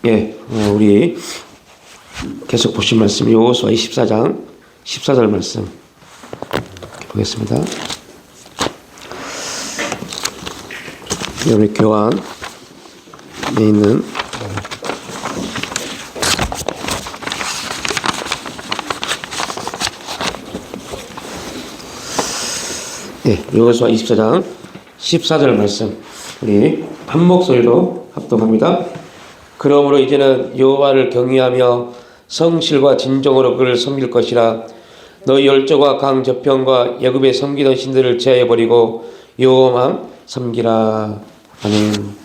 예, 우리 계속 보신 말씀 여호수아 24장 14절 말씀 보겠습니다. 우리 교환에 있는 여호수아 24장 14절 말씀 우리 한 목소리로 합독합니다. 그러므로 이제는 여호와를 경외하며 성실과 진정으로 그를 섬길 것이라. 너희 열조가 강 저편과 애굽에 섬기던 신들을 제하여버리고 여호와만 섬기라. 아멘.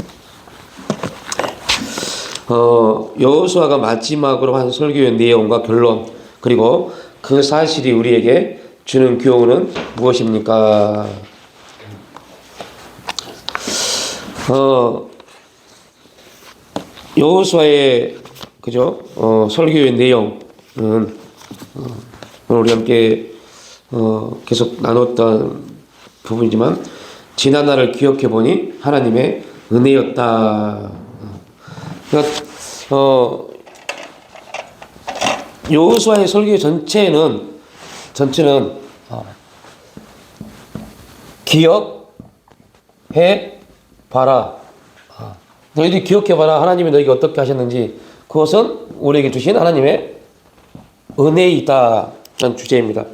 여호수아가 마지막으로 한 설교의 내용과 결론, 그리고 그 사실이 우리에게 주는 교훈은 무엇입니까? 여호수아의 설교의 내용은 오늘 우리 함께 계속 나눴던 부분이지만, 지난 날을 기억해 보니 하나님의 은혜였다. 그러니까 여호수아의 설교 전체는 기억해 봐라. 너희들이 기억해 봐라. 하나님이 너희에게 어떻게 하셨는지. 그것은 우리에게 주신 하나님의 은혜이다라는 주제입니다.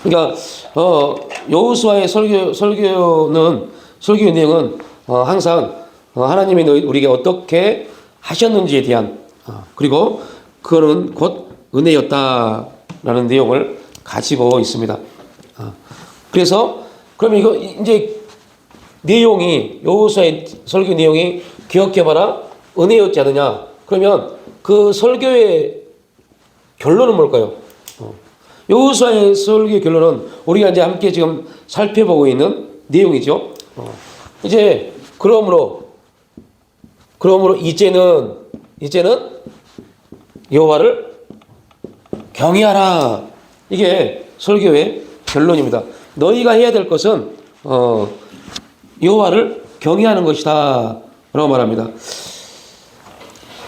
그러니까 여호수아의 설교의 내용은 항상 하나님이 우리에게 어떻게 하셨는지에 대한, 그리고 그거는 곧 은혜였다라는 내용을 가지고 있습니다. 그래서 그러면 이거 이제 내용이, 여호수아의 설교 내용이 기억해봐라 은혜였지 않느냐? 그러면 그 설교의 결론은 뭘까요? 여호수아의 설교의 결론은 우리가 이제 함께 지금 살펴보고 있는 내용이죠. 이제 그러므로 이제는 여호와를 경외하라. 이게 설교의 결론입니다. 너희가 해야 될 것은 여호와를 경외하는 것이다 라고 말합니다.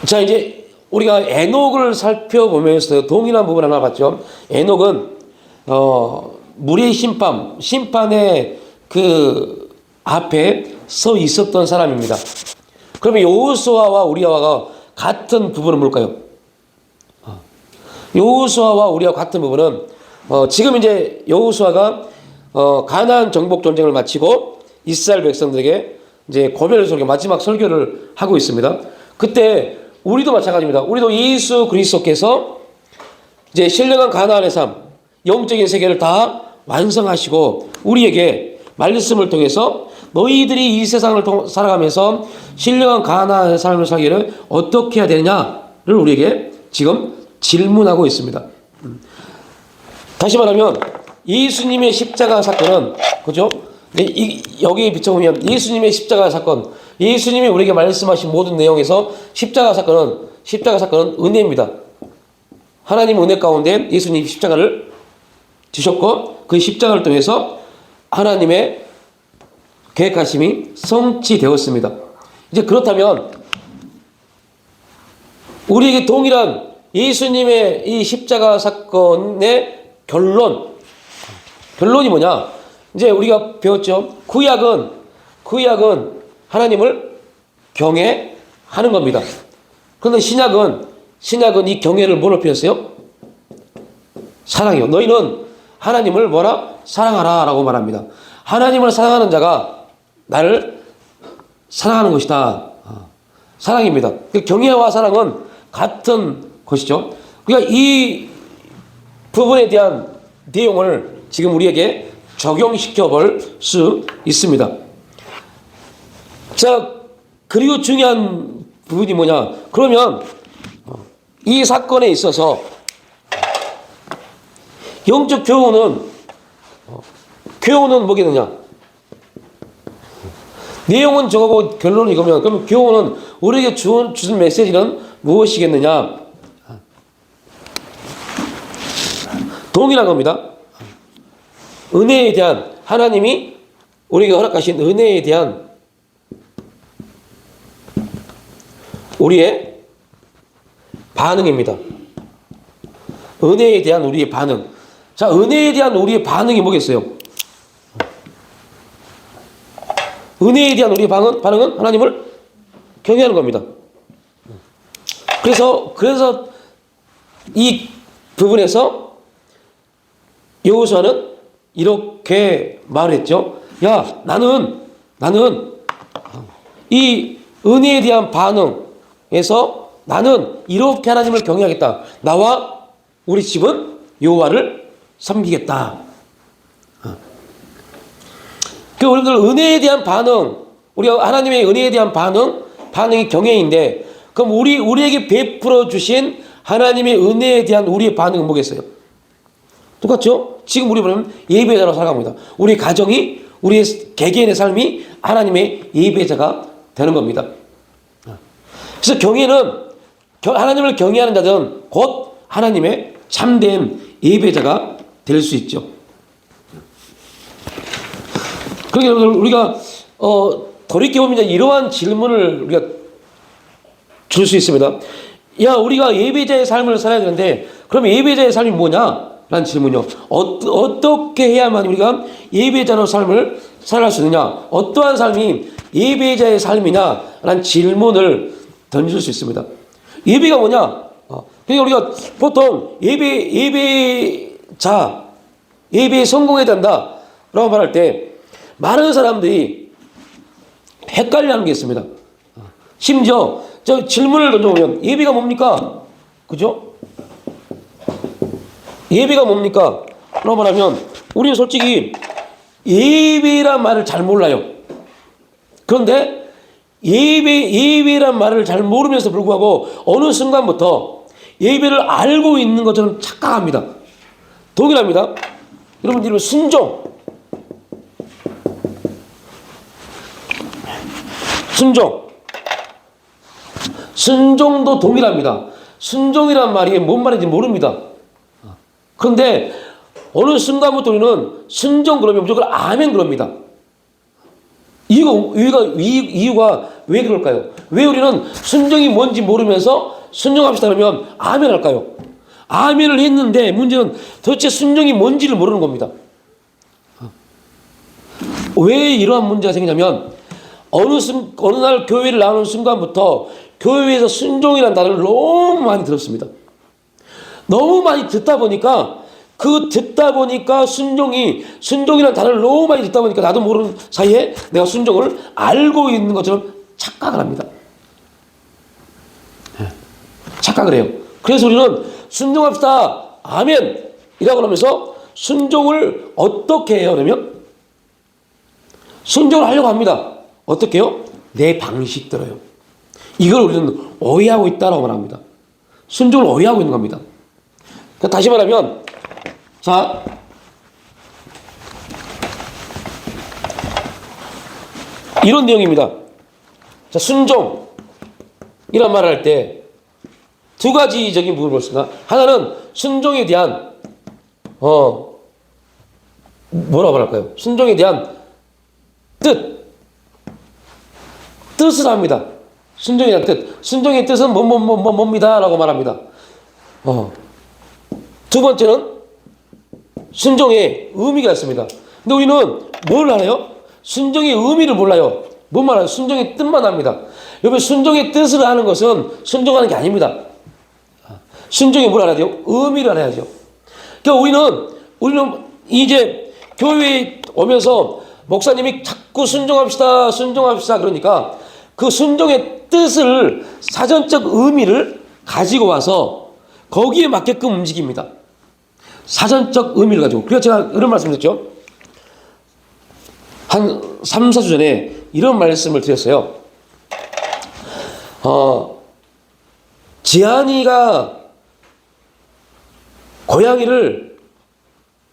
자, 이제 우리가 에녹을 살펴보면서 동일한 부분 하나 봤죠. 에녹은 물의 심판의 그 앞에 서 있었던 사람입니다. 그러면 여호수아와 우리아가 같은 부분은 뭘까요? 여호수아와 우리와 같은 부분은 지금 이제 여호수아가 가나안 정복 전쟁을 마치고 이스라엘 백성들에게 이제 고별 설교, 마지막 설교를 하고 있습니다. 그때 우리도 마찬가지입니다. 우리도 예수 그리스도께서 이제 신령한 가나안의 삶, 영적인 세계를 다 완성하시고 우리에게 말씀을 통해서 너희들이 이 세상을 살아가면서 신령한 가나안의 삶을 살기를 어떻게 해야 되느냐를 우리에게 지금 질문하고 있습니다. 다시 말하면 예수님의 십자가 사건은, 그죠? 여기에 비춰보면 예수님의 십자가 사건, 예수님이 우리에게 말씀하신 모든 내용에서 십자가 사건은 은혜입니다. 하나님 은혜 가운데 예수님이 십자가를 지셨고 그 십자가를 통해서 하나님의 계획하심이 성취되었습니다. 이제 그렇다면 우리에게 동일한 예수님의 이 십자가 사건의 결론이 뭐냐? 이제 우리가 배웠죠. 구약은 하나님을 경외하는 겁니다. 그런데 신약은 이 경외를 뭐로 표현했어요? 사랑이요. 너희는 하나님을 뭐라? 사랑하라 라고 말합니다. 하나님을 사랑하는 자가 나를 사랑하는 것이다. 사랑입니다. 경외와 사랑은 같은 것이죠. 그러니까 이 부분에 대한 내용을 지금 우리에게 적용시켜 볼 수 있습니다. 자, 그리고 중요한 부분이 뭐냐? 그러면 이 사건에 있어서 영적 교훈은 뭐겠느냐? 내용은 저거고 결론은 이거면, 그럼 교훈은 우리에게 주신 메시지는 무엇이겠느냐? 동일한 겁니다. 은혜에 대한, 하나님이 우리에게 허락하신 은혜에 대한 우리의 반응입니다. 은혜에 대한 우리의 반응. 자, 은혜에 대한 우리의 반응이 뭐겠어요? 은혜에 대한 우리의 반응은 하나님을 경외하는 겁니다. 그래서 이 부분에서 여호수아는 이렇게 말했죠. 야, 나는 이 은혜에 대한 반응에서 나는 이렇게 하나님을 경외하겠다. 나와 우리 집은 여호와를 섬기겠다. 그 우리들 은혜에 대한 반응, 우리가 하나님의 은혜에 대한 반응이 경외인데, 그럼 우리에게 베풀어 주신 하나님의 은혜에 대한 우리의 반응은 뭐겠어요? 똑같죠? 지금 우리 보면 예배자로 살아갑니다. 우리 가정이, 우리의 개개인의 삶이 하나님의 예배자가 되는 겁니다. 그래서 경외는 하나님을 경외하는 자들은 곧 하나님의 참된 예배자가 될 수 있죠. 그러니까 여러분들 우리가 돌이켜보면 이러한 질문을 우리가 줄 수 있습니다. 야, 우리가 예배자의 삶을 살아야 되는데 그럼 예배자의 삶이 뭐냐? 라는 질문이요. 어떻게 해야만 우리가 예배자로 삶을 살아갈 수 있느냐? 어떠한 삶이 예배자의 삶이냐? 라는 질문을 던질 수 있습니다. 예배가 뭐냐? 그러니까 우리가 보통 예배에 성공해야 된다 라고 말할 때 많은 사람들이 헷갈려하는 게 있습니다. 심지어 저 질문을 던져보면 예배가 뭡니까? 그죠? 예배가 뭡니까? 라고 말하면 우리는 솔직히 예배란 말을 잘 몰라요. 그런데 예배란 말을 잘 모르면서 불구하고 어느 순간부터 예배를 알고 있는 것처럼 착각합니다. 동일합니다. 여러분 순종도 동일합니다. 순종이란 말이 뭔 말인지 모릅니다. 그런데 어느 순간부터 우리는 순종 그러면 무조건 아멘 그럽니다. 이유가 왜 그럴까요? 왜 우리는 순종이 뭔지 모르면서 순종합시다 그러면 아멘 할까요? 아멘을 했는데 문제는 도대체 순종이 뭔지를 모르는 겁니다. 왜 이러한 문제가 생기냐면 어느 날 교회를 나오는 순간부터 교회에서 순종이라는 단어를 너무 많이 들었습니다. 너무 많이 듣다 보니까 순종이라는 단어를 너무 많이 듣다 보니까 나도 모르는 사이에 내가 순종을 알고 있는 것처럼 착각을 합니다. 착각을 해요. 그래서 우리는 순종합시다. 아멘. 이라고 하면서 순종을 어떻게 해요? 그러면 순종을 하려고 합니다. 어떻게 해요? 내 방식대로요. 이걸 우리는 오해하고 있다라고 말합니다. 순종을 오해하고 있는 겁니다. 그러니까 다시 말하면 자, 이런 내용입니다. 자, 순종이란 말을 할 때 두 가지적인 부분을 볼 수 있습니다. 하나는 순종에 대한 뭐라고 말할까요? 순종에 대한 뜻을 합니다. 순종에 대한 뜻. 순종의 뜻은 뭡니다 라고 말합니다. 두 번째는 순종의 의미가 있습니다. 근데 우리는 뭘 알아요? 순종의 의미를 몰라요. 뭔 알아요? 순종의 뜻만 합니다. 여러분, 순종의 뜻을 아는 것은 순종하는 게 아닙니다. 순종이 뭘 알아야 돼요? 의미를 알아야죠. 그러니까 우리는 이제 교회에 오면서 목사님이 자꾸 순종합시다 그러니까 그 순종의 뜻을, 사전적 의미를 가지고 와서 거기에 맞게끔 움직입니다. 사전적 의미를 가지고. 그래서 제가 이런 말씀 드렸죠. 한 3, 4주 전에 이런 말씀을 드렸어요. 지한이가 고양이를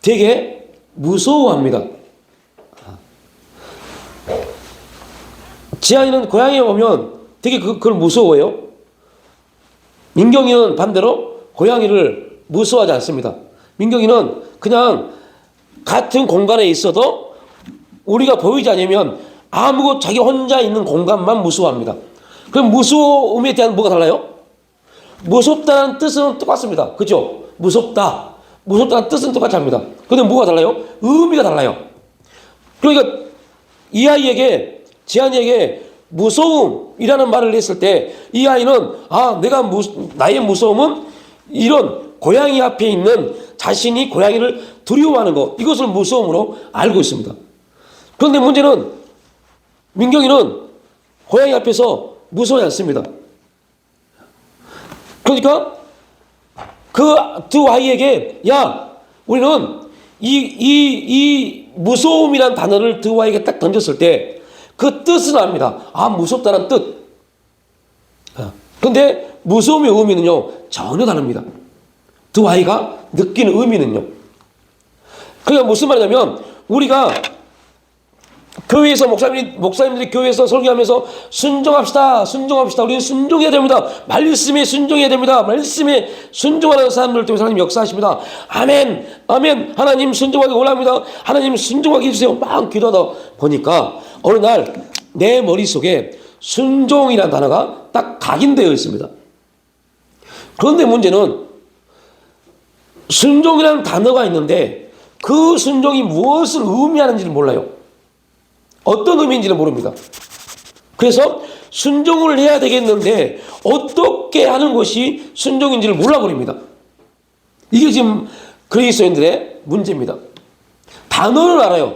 되게 무서워합니다. 지한이는 고양이에 오면 되게 그걸 무서워해요. 민경이는 반대로 고양이를 무서워하지 않습니다. 민경이는 그냥 같은 공간에 있어도 우리가 보이지 않으면 자기 혼자 있는 공간만 무서워합니다. 그럼 무서움에 대한 뭐가 달라요? 무섭다는 뜻은 똑같습니다. 그죠? 무섭다. 무섭다는 뜻은 똑같이 합니다. 근데 뭐가 달라요? 의미가 달라요. 그러니까 이 아이에게, 지한이에게 무서움이라는 말을 했을 때 이 아이는 나의 무서움은 이런 고양이 앞에 있는 자신이 고양이를 두려워하는 것, 이것을 무서움으로 알고 있습니다. 그런데 문제는 민경이는 고양이 앞에서 무서워하지 않습니다. 그러니까 그 두 아이에게 우리는 이 무서움이란 단어를 두 아이에게 딱 던졌을 때 그 뜻은 압니다. 무섭다는 뜻. 근데 무서움의 의미는요, 전혀 다릅니다. 두 아이가 느끼는 의미는요. 그러니까 무슨 말이냐면, 우리가 교회에서 목사님들이 교회에서 설교하면서 순종합시다. 우리는 순종해야 됩니다. 말씀에 순종해야 됩니다. 말씀에 순종하는 사람들을 통해서 하나님 역사하십니다. 아멘, 아멘. 하나님 순종하기 원합니다. 하나님 순종하게 해주세요. 막 기도하다 보니까 어느 날 내 머릿속에 순종이라는 단어가 딱 각인되어 있습니다. 그런데 문제는 순종이라는 단어가 있는데 그 순종이 무엇을 의미하는지를 몰라요. 어떤 의미인지는 모릅니다. 그래서 순종을 해야 되겠는데 어떻게 하는 것이 순종인지를 몰라버립니다. 이게 지금 그리스도인들의 문제입니다. 단어를 알아요.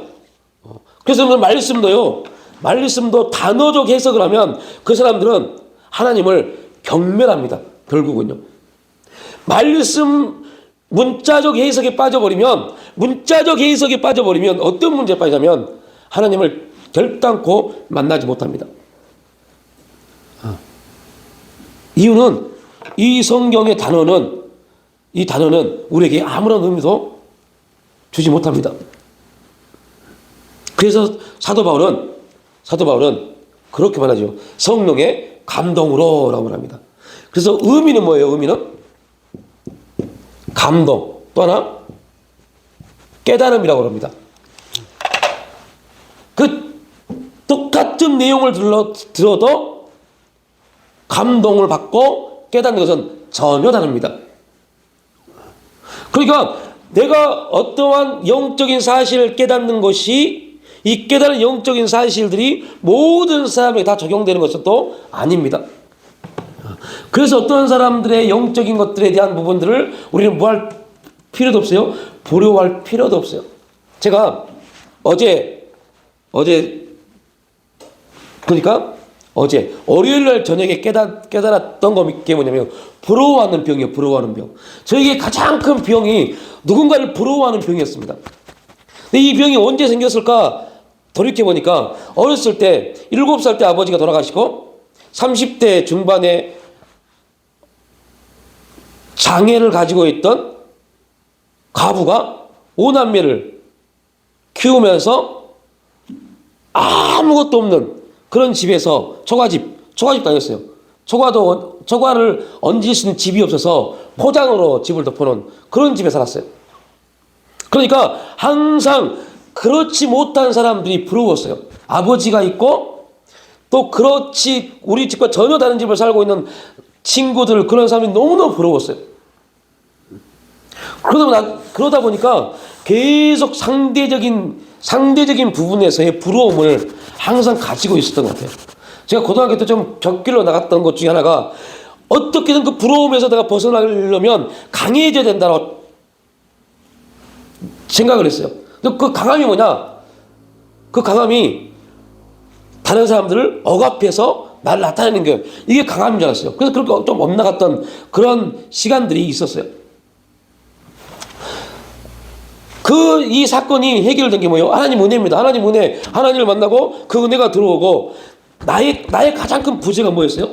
그래서 말씀도 단어적 해석을 하면 그 사람들은 하나님을 경멸합니다. 결국은요. 말씀 문자적 해석에 빠져버리면 어떤 문제에 빠지냐면 하나님을 결단코 만나지 못합니다. 이유는 이 성경의 단어는 우리에게 아무런 의미도 주지 못합니다. 그래서 사도 바울은 그렇게 말하죠. 성령의 감동으로라고 말합니다. 그래서 의미는 뭐예요? 의미는 감동, 또 하나 깨달음이라고 합니다. 그 똑같은 내용을 들어도 감동을 받고 깨닫는 것은 전혀 다릅니다. 그러니까 내가 어떠한 영적인 사실을 깨닫는 것이 이 깨달은 영적인 사실들이 모든 사람에게 다 적용되는 것은 또 아닙니다. 그래서 어떤 사람들의 영적인 것들에 대한 부분들을 우리는 뭐 할 필요도 없어요. 부러워할 필요도 없어요. 제가 어제 월요일 날 저녁에 깨달았던 게 뭐냐면 부러워하는 병이에요. 부러워하는 병. 저에게 가장 큰 병이 누군가를 부러워하는 병이었습니다. 근데 이 병이 언제 생겼을까 돌이켜보니까 어렸을 때 7살 때 아버지가 돌아가시고 30대 중반에 장애를 가지고 있던 가부가 5남매를 키우면서 아무것도 없는 그런 집에서 초가집 다녔어요. 초가를 얹을 수 있는 집이 없어서 포장으로 집을 덮어놓은 그런 집에 살았어요. 그러니까 항상 그렇지 못한 사람들이 부러웠어요. 아버지가 있고 또 그렇지 우리 집과 전혀 다른 집을 살고 있는 친구들, 그런 사람이 너무너무 부러웠어요. 그러다 보니까 계속 상대적인 부분에서의 부러움을 항상 가지고 있었던 것 같아요. 제가 고등학교 때 좀 벽길로 나갔던 것 중에 하나가 어떻게든 그 부러움에서 내가 벗어나려면 강해져야 된다고 생각을 했어요. 근데 그 강함이 뭐냐? 그 강함이 다른 사람들을 억압해서 나를 나타내는 게 이게 강함인 줄 알았어요. 그래서 그렇게 좀 엇나갔던 그런 시간들이 있었어요. 이 사건이 해결된 게 뭐예요? 하나님 은혜입니다. 하나님 은혜. 하나님을 만나고 그 은혜가 들어오고 나의 가장 큰 부재가 뭐였어요?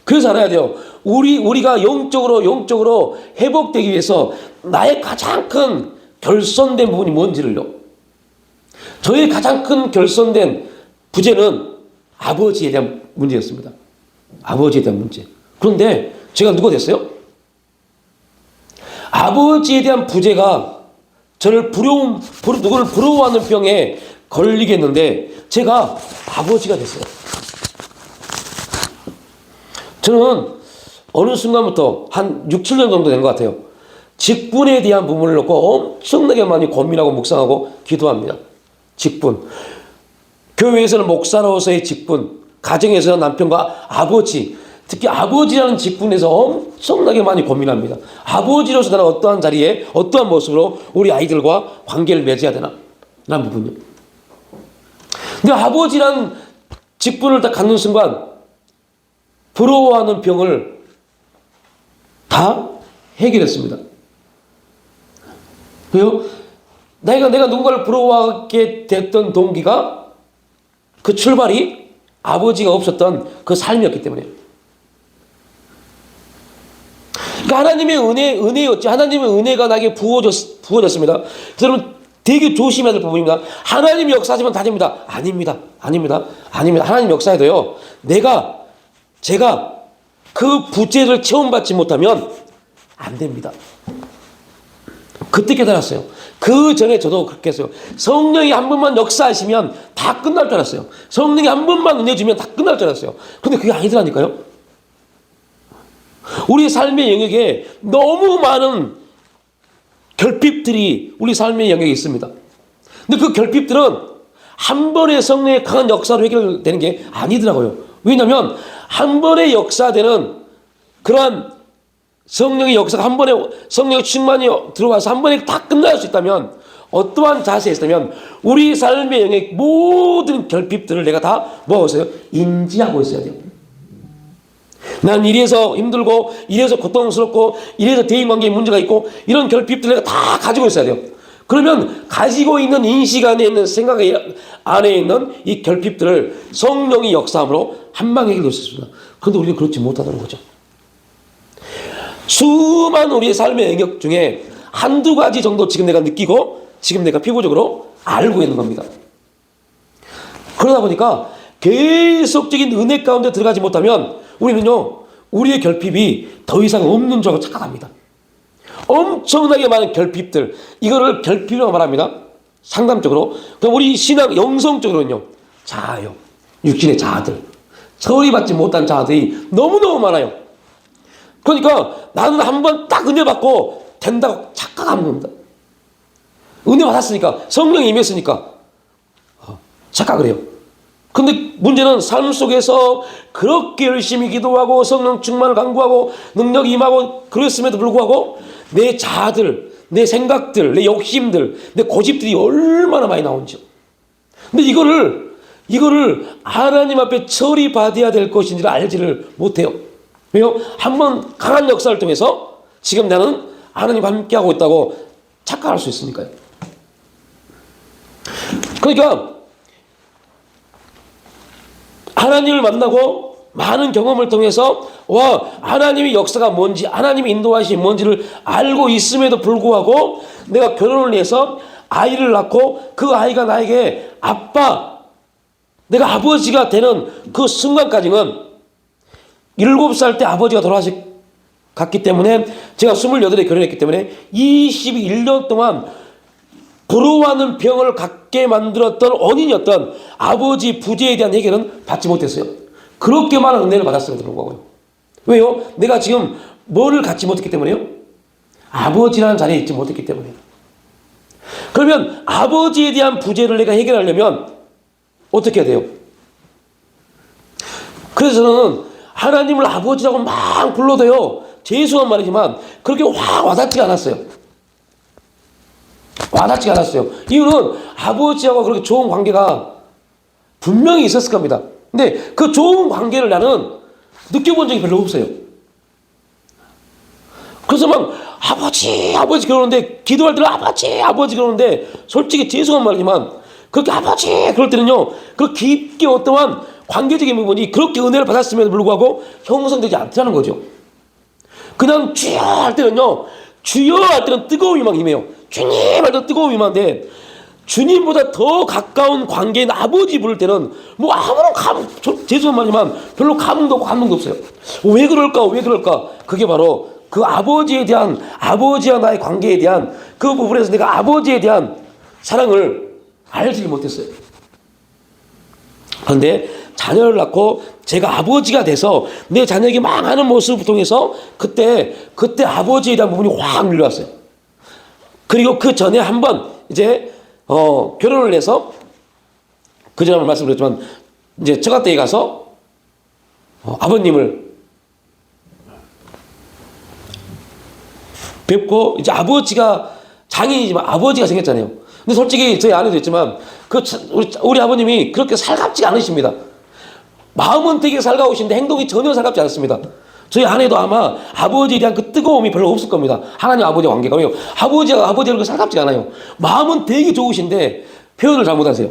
그래서 알아야 돼요. 우리가 영적으로 회복되기 위해서 나의 가장 큰 결손된 부분이 뭔지를요. 저의 가장 큰 결손된 부재는 아버지에 대한 문제였습니다. 아버지에 대한 문제. 그런데 제가 누가 됐어요? 아버지에 대한 부재가 저를 누구를 부러워하는 병에 걸리게 했는데 제가 아버지가 됐어요. 저는 어느 순간부터 한 6, 7년 정도 된 것 같아요. 직분에 대한 부분을 놓고 엄청나게 많이 고민하고 묵상하고 기도합니다. 직분. 교회에서는 목사로서의 직분, 가정에서는 남편과 아버지, 특히 아버지라는 직분에서 엄청나게 많이 고민합니다. 아버지로서 나는 어떠한 자리에 어떠한 모습으로 우리 아이들과 관계를 맺어야 되나? 라는 부분이요. 근데 아버지라는 직분을 딱 갖는 순간 부러워하는 병을 다 해결했습니다. 왜요? 내가 누군가를 부러워하게 됐던 동기가 그 출발이 아버지가 없었던 그 삶이었기 때문에. 그러니까 하나님의 은혜였지. 하나님의 은혜가 나에게 부어졌습니다. 여러분 되게 조심해야 될 부분입니다. 하나님이 역사하시면 다 됩니다. 아닙니다. 하나님 역사에도요. 제가 그 부재를 체험받지 못하면 안 됩니다. 그때 깨달았어요. 그 전에 저도 그렇게 했어요. 성령이 한 번만 역사하시면 다 끝날 줄 알았어요. 성령이 한 번만 은혜 주면 다 끝날 줄 알았어요. 근데 그게 아니더라니까요. 우리 삶의 영역에 너무 많은 결핍들이 우리 삶의 영역에 있습니다. 근데 그 결핍들은 한 번의 성령의 강한 역사로 해결되는 게 아니더라고요. 왜냐하면 한 번의 역사되는 그러한 성령의 역사가 한 번에 성령의 충만이 들어와서 한 번에 다 끝날 수 있다면 어떠한 자세에 있다면 우리 삶의 영역 모든 결핍들을 내가 다 뭐하고있어요? 인지하고 있어야 돼요. 난 이래서 힘들고 이래서 고통스럽고 이래서 대인관계에 문제가 있고 이런 결핍들을 내가 다 가지고 있어야 돼요. 그러면 가지고 있는 인식 안에 있는 생각 안에 있는 이 결핍들을 성령이 역사함으로 한 방에 해결될 수 있습니다. 그런데 우리는 그렇지 못하다는 거죠. 수많은 우리의 삶의 영역 중에 한두 가지 정도 지금 내가 느끼고 지금 내가 피부적으로 알고 있는 겁니다. 그러다 보니까 계속적인 은혜 가운데 들어가지 못하면 우리는요, 우리의 결핍이 더 이상 없는 줄 알고 착각합니다. 엄청나게 많은 결핍들, 이거를 결핍이라고 말합니다. 상담적으로. 그럼 우리 신앙 영성적으로는요, 자아요. 육신의 자아들. 처리받지 못한 자아들이 너무너무 많아요. 그러니까 나는 한번 딱 은혜 받고 된다고 착각하는 겁니다. 은혜 받았으니까, 성령이 임했으니까 착각을 해요. 근데 문제는 삶 속에서 그렇게 열심히 기도하고 성령 충만을 강구하고 능력이 임하고 그랬음에도 불구하고 내 자아들, 내 생각들, 내 욕심들, 내 고집들이 얼마나 많이 나온지요. 근데 이거를 하나님 앞에 처리받아야 될 것인지를 알지를 못해요. 왜요? 한번 강한 역사를 통해서 지금 나는 하나님과 함께하고 있다고 착각할 수 있으니까요. 그러니까 하나님을 만나고 많은 경험을 통해서 하나님의 역사가 뭔지, 하나님의 인도하심이 뭔지를 알고 있음에도 불구하고 내가 결혼을 해서 아이를 낳고 그 아이가 나에게 내가 아버지가 되는 그 순간까지는 7살 때 아버지가 돌아가셨기 때문에 제가 28에 결혼했기 때문에 21년 동안 부러워하는 병을 갖게 만들었던 원인이었던 아버지 부재에 대한 해결은 받지 못했어요. 그렇게 많은 은혜를 받았음에도 불구하고요. 왜요? 내가 지금 뭐를 갖지 못했기 때문에요? 아버지라는 자리에 있지 못했기 때문에요. 그러면 아버지에 대한 부재를 내가 해결하려면 어떻게 해야 돼요? 그래서 저는 하나님을 아버지라고 막 불러도요, 죄송한 말이지만 그렇게 확 와닿지가 않았어요. 이유는 아버지하고 그렇게 좋은 관계가 분명히 있었을 겁니다. 근데 그 좋은 관계를 나는 느껴본 적이 별로 없어요. 그래서 막 아버지 그러는데 기도할 때는 아버지 그러는데 솔직히 죄송한 말이지만 그렇게 아버지 그럴 때는요, 그 깊게 어떠한 관계적인 부분이 그렇게 은혜를 받았음에도 불구하고 형성되지 않다는 거죠. 그냥 주여 할 때는요, 주여 할 때는 뜨거움이 막 임해요. 주님 할 때는 뜨거움이 임한데 주님보다 더 가까운 관계인 아버지 부를 때는 뭐 아무런 죄송한 말이지만 별로 감흥도 없고 감동도 없어요. 왜 그럴까? 그게 바로 그 아버지에 대한, 아버지와 나의 관계에 대한 그 부분에서 내가 아버지에 대한 사랑을 알지 못했어요. 그런데 자녀를 낳고 제가 아버지가 돼서 내 자녀에게 망하는 모습을 통해서 그때 아버지에 대한 부분이 확 밀려왔어요. 그리고 그 전에 한번 이제 결혼을 해서 그 전에 말씀드렸지만 이제 처가댁에 가서 아버님을 뵙고 이제 아버지가 장인이지만 아버지가 생겼잖아요. 근데 솔직히 저희 아내도 있지만 우리 아버님이 그렇게 살갑지가 않으십니다. 마음은 되게 살가우신데 행동이 전혀 살갑지 않습니다. 저희 아내도 아마 아버지에 대한 그 뜨거움이 별로 없을 겁니다. 하나님 아버지와 관계가. 왜요? 아버지가 그렇게 살갑지가 않아요. 마음은 되게 좋으신데 표현을 잘못하세요.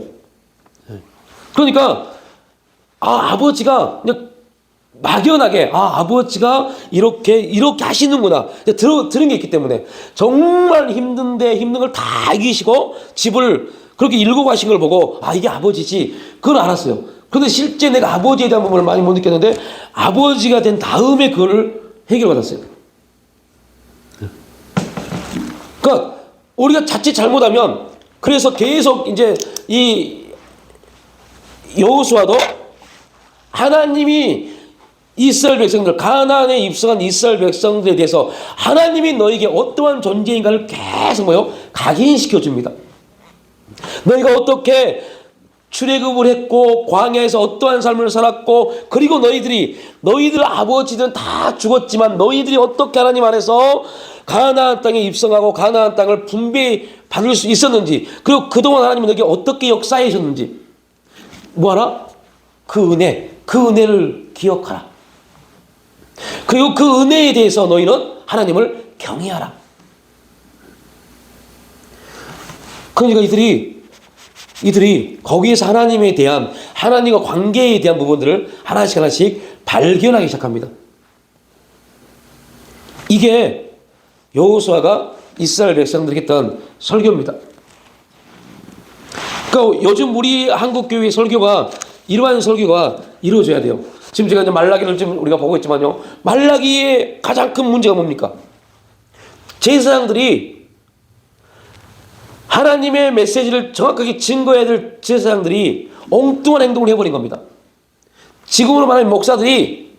그러니까 아버지가 그냥 막연하게 아버지가 이렇게 하시는구나 들은 게 있기 때문에 정말 힘든 걸 다 이기시고 집을 그렇게 일고 가신 걸 보고 이게 아버지지 그걸 알았어요. 그런데 실제 내가 아버지에 대한 부분을 많이 못 느꼈는데 아버지가 된 다음에 그걸 해결받았어요. 그러니까 우리가 자칫 잘못하면 그래서 계속 이제 이 여호수아도 하나님이 이스라엘 백성들, 가나안에 입성한 이스라엘 백성들에 대해서 하나님이 너에게 어떠한 존재인가를 계속 각인시켜 줍니다. 너희가 어떻게 출애굽을 했고 광야에서 어떠한 삶을 살았고 그리고 너희들 아버지들은 다 죽었지만 너희들이 어떻게 하나님 안에서 가나안 땅에 입성하고 가나안 땅을 분배받을 수 있었는지 그리고 그동안 하나님이 너에게 어떻게 역사해 주셨는지 뭐하라? 그 은혜를 기억하라. 그리고 그 은혜에 대해서 너희는 하나님을 경외하라. 그러니까 이들이 거기에서 하나님에 대한 하나님과 관계에 대한 부분들을 하나씩 발견하기 시작합니다. 이게 여호수아가 이스라엘 백성들에게 했던 설교입니다. 그러니까 요즘 우리 한국 교회의 설교가 이러한 설교가 이루어져야 돼요. 지금 제가 이제 말라기를 지금 우리가 보고 있지만요. 말라기의 가장 큰 문제가 뭡니까? 제사장들이 하나님의 메시지를 정확하게 증거해야 될 제사장들이 엉뚱한 행동을 해버린 겁니다. 지금으로 말하면 목사들이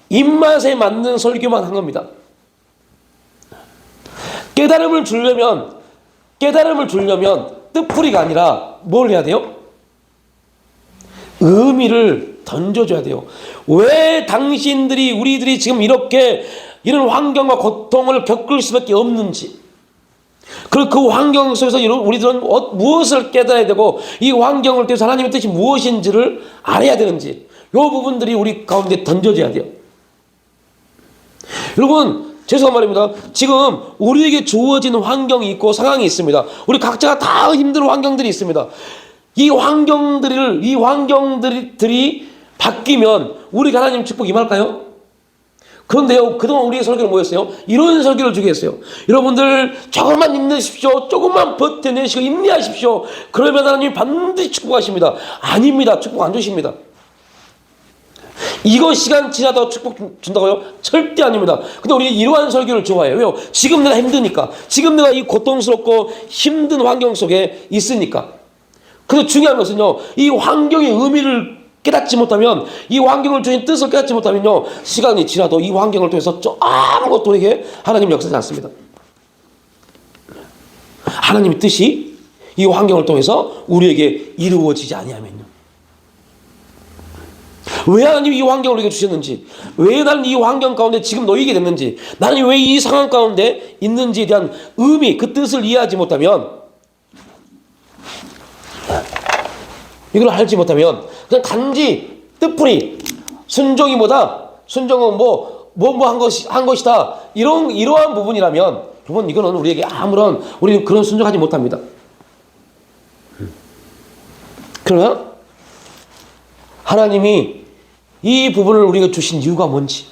입맛에 맞는 설교만 한 겁니다. 깨달음을 주려면 뜻풀이가 아니라 뭘 해야 돼요? 의미를 던져줘야 돼요. 왜 우리들이 지금 이런 환경과 고통을 겪을 수밖에 없는지, 그리고 그 환경 속에서 우리들은 무엇을 깨달아야 되고 이 환경을 통해서 하나님의 뜻이 무엇인지를 알아야 되는지 이 부분들이 우리 가운데 던져져야 돼요. 여러분 죄송한 말입니다. 지금 우리에게 주어진 환경이 있고 상황이 있습니다. 우리 각자가 다 힘든 환경들이 있습니다. 이 환경들이 바뀌면 우리가 하나님 축복 임할까요? 그런데요, 그동안 우리의 설교는 뭐였어요? 이런 설교를 주겠어요. 여러분들 조금만 힘내십시오. 조금만 버텨내시고 인내하십시오. 그러면 하나님이 반드시 축복하십니다. 아닙니다. 축복 안 주십니다. 이거 시간 지나다 축복 준다고요? 절대 아닙니다. 근데 우리 이러한 설교를 좋아해요. 왜요? 지금 내가 힘드니까. 지금 내가 이 고통스럽고 힘든 환경 속에 있으니까. 근데 중요한 것은요, 이 환경의 의미를 깨닫지 못하면, 이 환경을 주신 뜻을 깨닫지 못하면요, 시간이 지나도 이 환경을 통해서 아무것도 우리에게 하나님 역사하지 않습니다. 하나님의 뜻이 이 환경을 통해서 우리에게 이루어지지 아니하면요. 왜 하나님이 이 환경을 우리에게 주셨는지, 왜 나는 이 환경 가운데 지금 놓이게 됐는지, 나는 왜 이 상황 가운데 있는지에 대한 의미, 그 뜻을 이해하지 못하면, 이걸 알지 못하면 그냥 단지 뜻풀이 순종은 한 것이다 이러한 부분이라면 여러분 이거는 우리에게 우리는 그런 순종하지 못합니다. 그러나 하나님이 이 부분을 우리에게 주신 이유가 뭔지,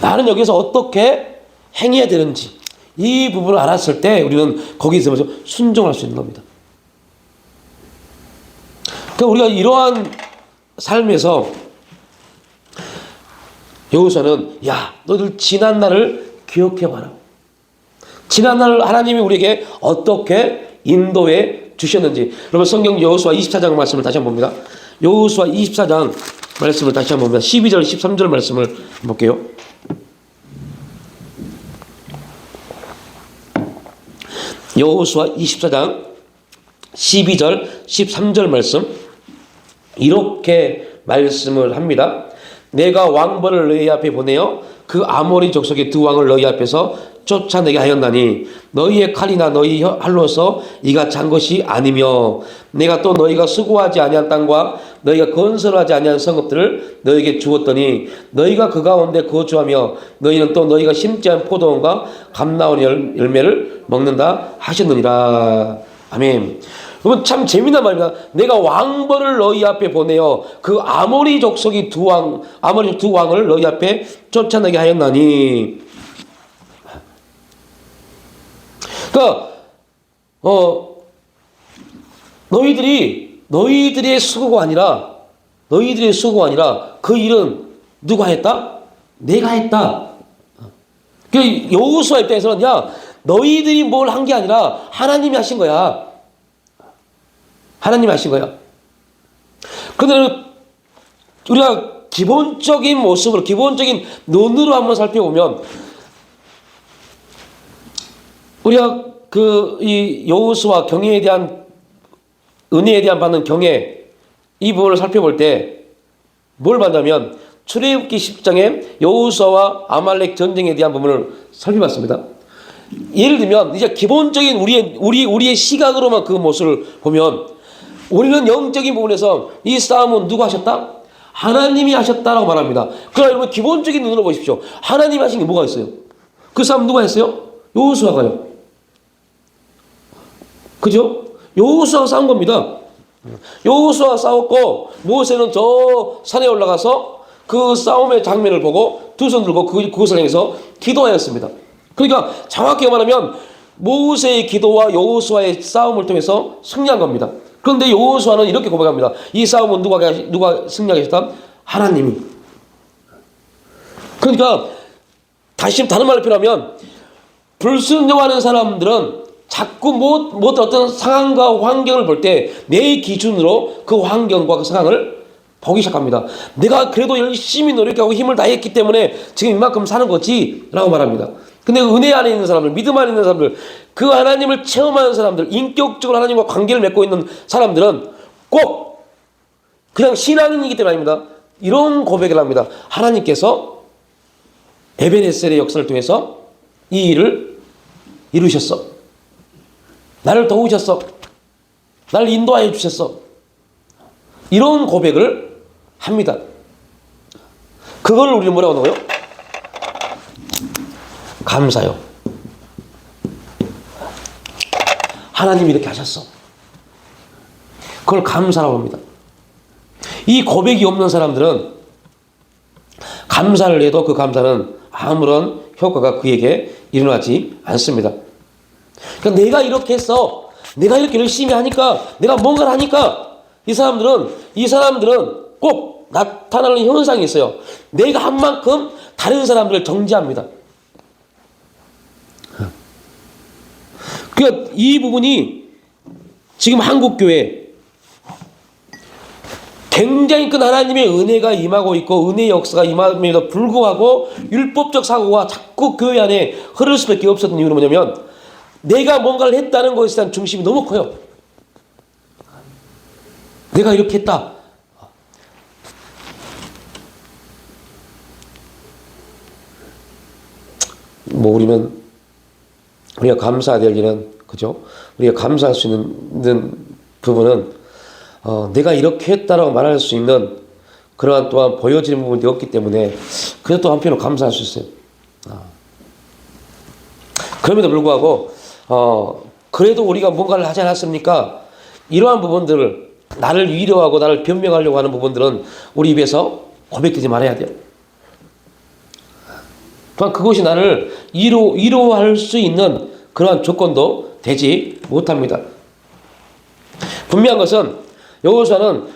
나는 여기서 어떻게 행해야 되는지 이 부분을 알았을 때 우리는 거기서 순종할 수 있는 겁니다. 그러니까 우리가 이러한 삶에서 여호수아는 너희들 지난 날을 기억해봐라. 지난 날 하나님이 우리에게 어떻게 인도해 주셨는지. 여러분 성경 여호수아 24장 말씀을 다시 한번 봅니다. 여호수아 24장 말씀을 다시 한번 봅니다. 12절 13절 말씀을 볼게요. 여호수아 24장 12절 13절 말씀, 이렇게 말씀을 합니다. 내가 왕벌을 너희 앞에 보내어 그 아모리 족속의 두 왕을 너희 앞에서 쫓아내게 하였나니 너희의 칼이나 너희 활로서 이가 찬 것이 아니며, 내가 또 너희가 수고하지 아니한 땅과 너희가 건설하지 아니한 성읍들을 너희에게 주었더니 너희가 그 가운데 거주하며 너희는 또 너희가 심지 않은 포도원과 감나온 열매를 먹는다 하셨느니라. 아멘. 그러면 참 재미난 말입니다. 내가 왕벌을 너희 앞에 보내어 그 아모리 족속의 아모리 두 왕을 너희 앞에 쫓아내게 하였나니. 그러니까 너희들의 수고가 아니라 그 일은 누가 했다? 내가 했다. 그 여호수아 입장에서는 야, 너희들이 뭘 한 게 아니라 하나님이 하신 거야. 하나님이 하신 거야. 그런데 우리가 기본적인 모습으로, 기본적인 눈으로 한번 살펴보면, 우리가 이 여호수아 경애에 대한, 은혜에 대한 받는 경애, 이 부분을 살펴볼 때 뭘 봤냐면 출애굽기 10장에 여호수아와 아말렉 전쟁에 대한 부분을 살펴봤습니다. 예를 들면 이제 기본적인 우리의 시각으로만 그 모습을 보면, 우리는 영적인 부분에서 이 싸움은 누가 하셨다? 하나님이 하셨다라고 말합니다. 그러나 여러분 기본적인 눈으로 보십시오. 하나님이 하신 게 뭐가 있어요? 그 싸움 누가 했어요? 여호수아가요. 그죠? 여호수아가 싸운 겁니다. 여호수아가 싸웠고 모세는 저 산에 올라가서 그 싸움의 장면을 보고 두 손 들고 그것을 향해서 기도하였습니다. 그러니까 정확히 말하면 모세의 기도와 여호수아의 싸움을 통해서 승리한 겁니다. 그런데 여호수아는 이렇게 고백합니다. 이 싸움은 누가 승리하게 하셨다? 하나님이. 그러니까 다른 말로 표현하면 불순종하는 사람들은 자꾸 어떤 상황과 환경을 볼 때 내 기준으로 그 환경과 그 상황을 보기 시작합니다. 내가 그래도 열심히 노력하고 힘을 다했기 때문에 지금 이만큼 사는 거지 라고 말합니다. 근데 은혜 안에 있는 사람들, 믿음 안에 있는 사람들, 그 하나님을 체험하는 사람들, 인격적으로 하나님과 관계를 맺고 있는 사람들은 꼭 그냥 신앙인이기 때문에 아닙니다. 이런 고백을 합니다. 하나님께서 에베네셀의 역사를 통해서 이 일을 이루셨어. 나를 도우셨어. 나를 인도하여 주셨어. 이런 고백을 합니다. 그걸 우리는 뭐라고 하는 거예요? 감사요. 하나님이 이렇게 하셨어. 그걸 감사라고 합니다. 이 고백이 없는 사람들은 감사를 해도 그 감사는 아무런 효과가 그에게 일어나지 않습니다. 그러니까 내가 이렇게 했어. 내가 이렇게 열심히 하니까, 내가 뭔가를 하니까 이 사람들은 꼭 나타나는 현상이 있어요. 내가 한 만큼 다른 사람들을 정죄합니다. 그러니까 이 부분이 지금 한국교회 굉장히 큰 하나님의 은혜가 임하고 있고 은혜의 역사가 임함에도 불구하고 율법적 사고가 자꾸 교회 안에 흐를 수밖에 없었던 이유는 뭐냐면 내가 뭔가를 했다는 것에 대한 중심이 너무 커요. 내가 이렇게 했다. 우리가 감사해야 될 일은, 그죠? 우리가 감사할 수 있는 부분은, 내가 이렇게 했다라고 말할 수 있는 그러한 또한 보여지는 부분이 없기 때문에, 그래도 또 한편으로 감사할 수 있어요. 그럼에도 불구하고, 그래도 우리가 뭔가를 하지 않았습니까? 이러한 부분들을, 나를 위로하고 나를 변명하려고 하는 부분들은 우리 입에서 고백되지 말아야 돼요. 또한 그것이 나를 위로할 수 있는 그러한 조건도 되지 못합니다. 분명한 것은 여호수아는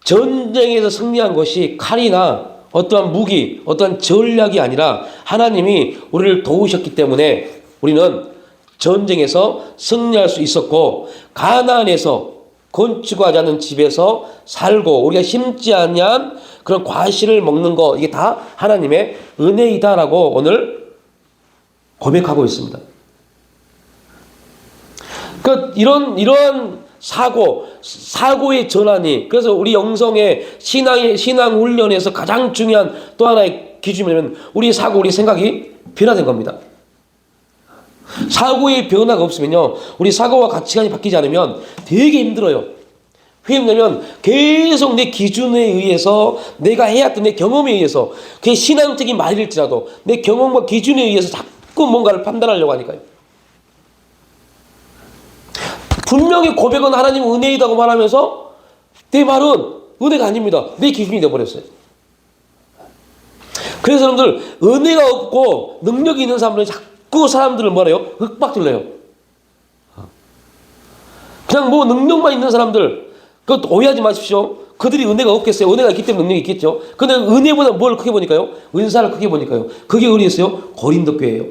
전쟁에서 승리한 것이 칼이나 어떠한 무기, 어떠한 전략이 아니라 하나님이 우리를 도우셨기 때문에 우리는 전쟁에서 승리할 수 있었고, 가나안에서 건축하지 않은 집에서 살고 우리가 심지 아니한 그런 과실을 먹는 거, 이게 다 하나님의 은혜이다라고 오늘 고백하고 있습니다. 그러니까 이러한 사고의 전환이, 그래서 우리 영성의 신앙 훈련에서 가장 중요한 또 하나의 기준이면 우리 사고, 우리 생각이 변화된 겁니다. 사고의 변화가 없으면요, 우리 사고와 가치관이 바뀌지 않으면 되게 힘들어요. 왜 힘들냐면 계속 내 기준에 의해서, 내가 해왔던 내 경험에 의해서, 그게 신앙적인 말일지라도 내 경험과 기준에 의해서 자꾸 뭔가를 판단하려고 하니까요. 분명히 고백은 하나님 은혜이다고 말하면서 내 말은 은혜가 아닙니다. 내 기준이 되어버렸어요. 그래서 여러분들, 은혜가 없고 능력이 있는 사람들은 자꾸 사람들을 뭐래요? 윽박질러요. 그냥 뭐 능력만 있는 사람들, 그것 오해하지 마십시오. 그들이 은혜가 없겠어요. 은혜가 있기 때문에 능력이 있겠죠. 근데 은혜보다 뭘 크게 보니까요? 은사를 크게 보니까요. 그게 어디였어요? 고린도 교회예요.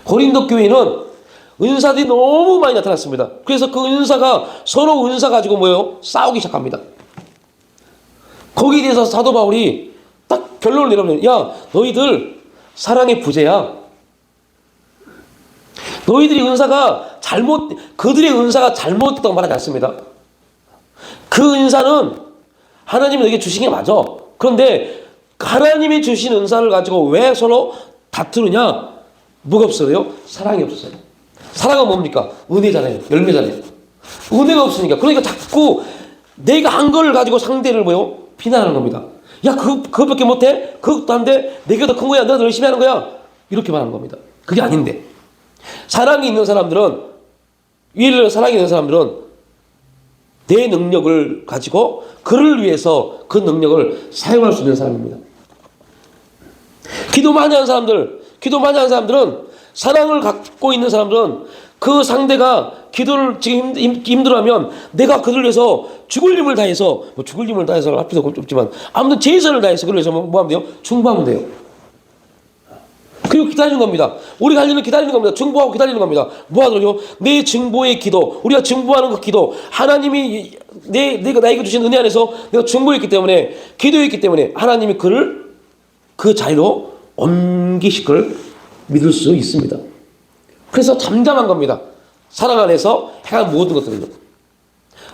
고린도 교회는 은사들이 너무 많이 나타났습니다. 그래서 그 은사가 서로 은사 가지고 뭐예요? 싸우기 시작합니다. 거기에 대해서 사도 바울이 딱 결론을 내려면, 야, 너희들 사랑의 부재야. 너희들이 그들의 은사가 잘못됐다고 말하지 않습니다. 그 은사는 하나님이 너에게 주신 게 맞아. 그런데 하나님이 주신 은사를 가지고 왜 서로 다투느냐? 뭐가 없어요? 사랑이 없어요. 사랑은 뭡니까? 은혜잖아요. 열매잖아요. 은혜가 없으니까. 그러니까 자꾸 내가 한 거를 가지고 상대를 뭐요? 비난하는 겁니다. 야, 그것밖에 못해? 그것도 안 돼? 내가 더 큰 거야. 내가 더 열심히 하는 거야. 이렇게 말하는 겁니다. 그게 아닌데. 사랑이 있는 사람들은, 사랑이 있는 사람들은 내 능력을 가지고 그를 위해서 그 능력을 사용할 수 있는 사람입니다. 기도 많이 하는 사람들은, 사랑을 갖고 있는 사람들은 그 상대가 기도를 지금 힘들어하면 내가 그를 위해서 죽을 힘을 다해서, 뭐 죽을 힘을 다해서 할 필요가 없지만 아무튼 최선을 다해서 그를 위해서 뭐 하면 돼요? 중보하면 돼요. 그리고 기다리는 겁니다. 우리가 할 일은 기다리는 겁니다. 중보하고 기다리는 겁니다. 뭐 하더라고요? 내 중보의 기도, 우리가 중보하는 그 기도, 하나님이 내가 나에게 주신 은혜 안에서 내가 중보했기 때문에, 기도했기 때문에 하나님이 그를 그 자리로 옮기실 걸 믿을 수 있습니다. 그래서 잠잠한 겁니다. 사랑 안에서 행한 모든 것들은요.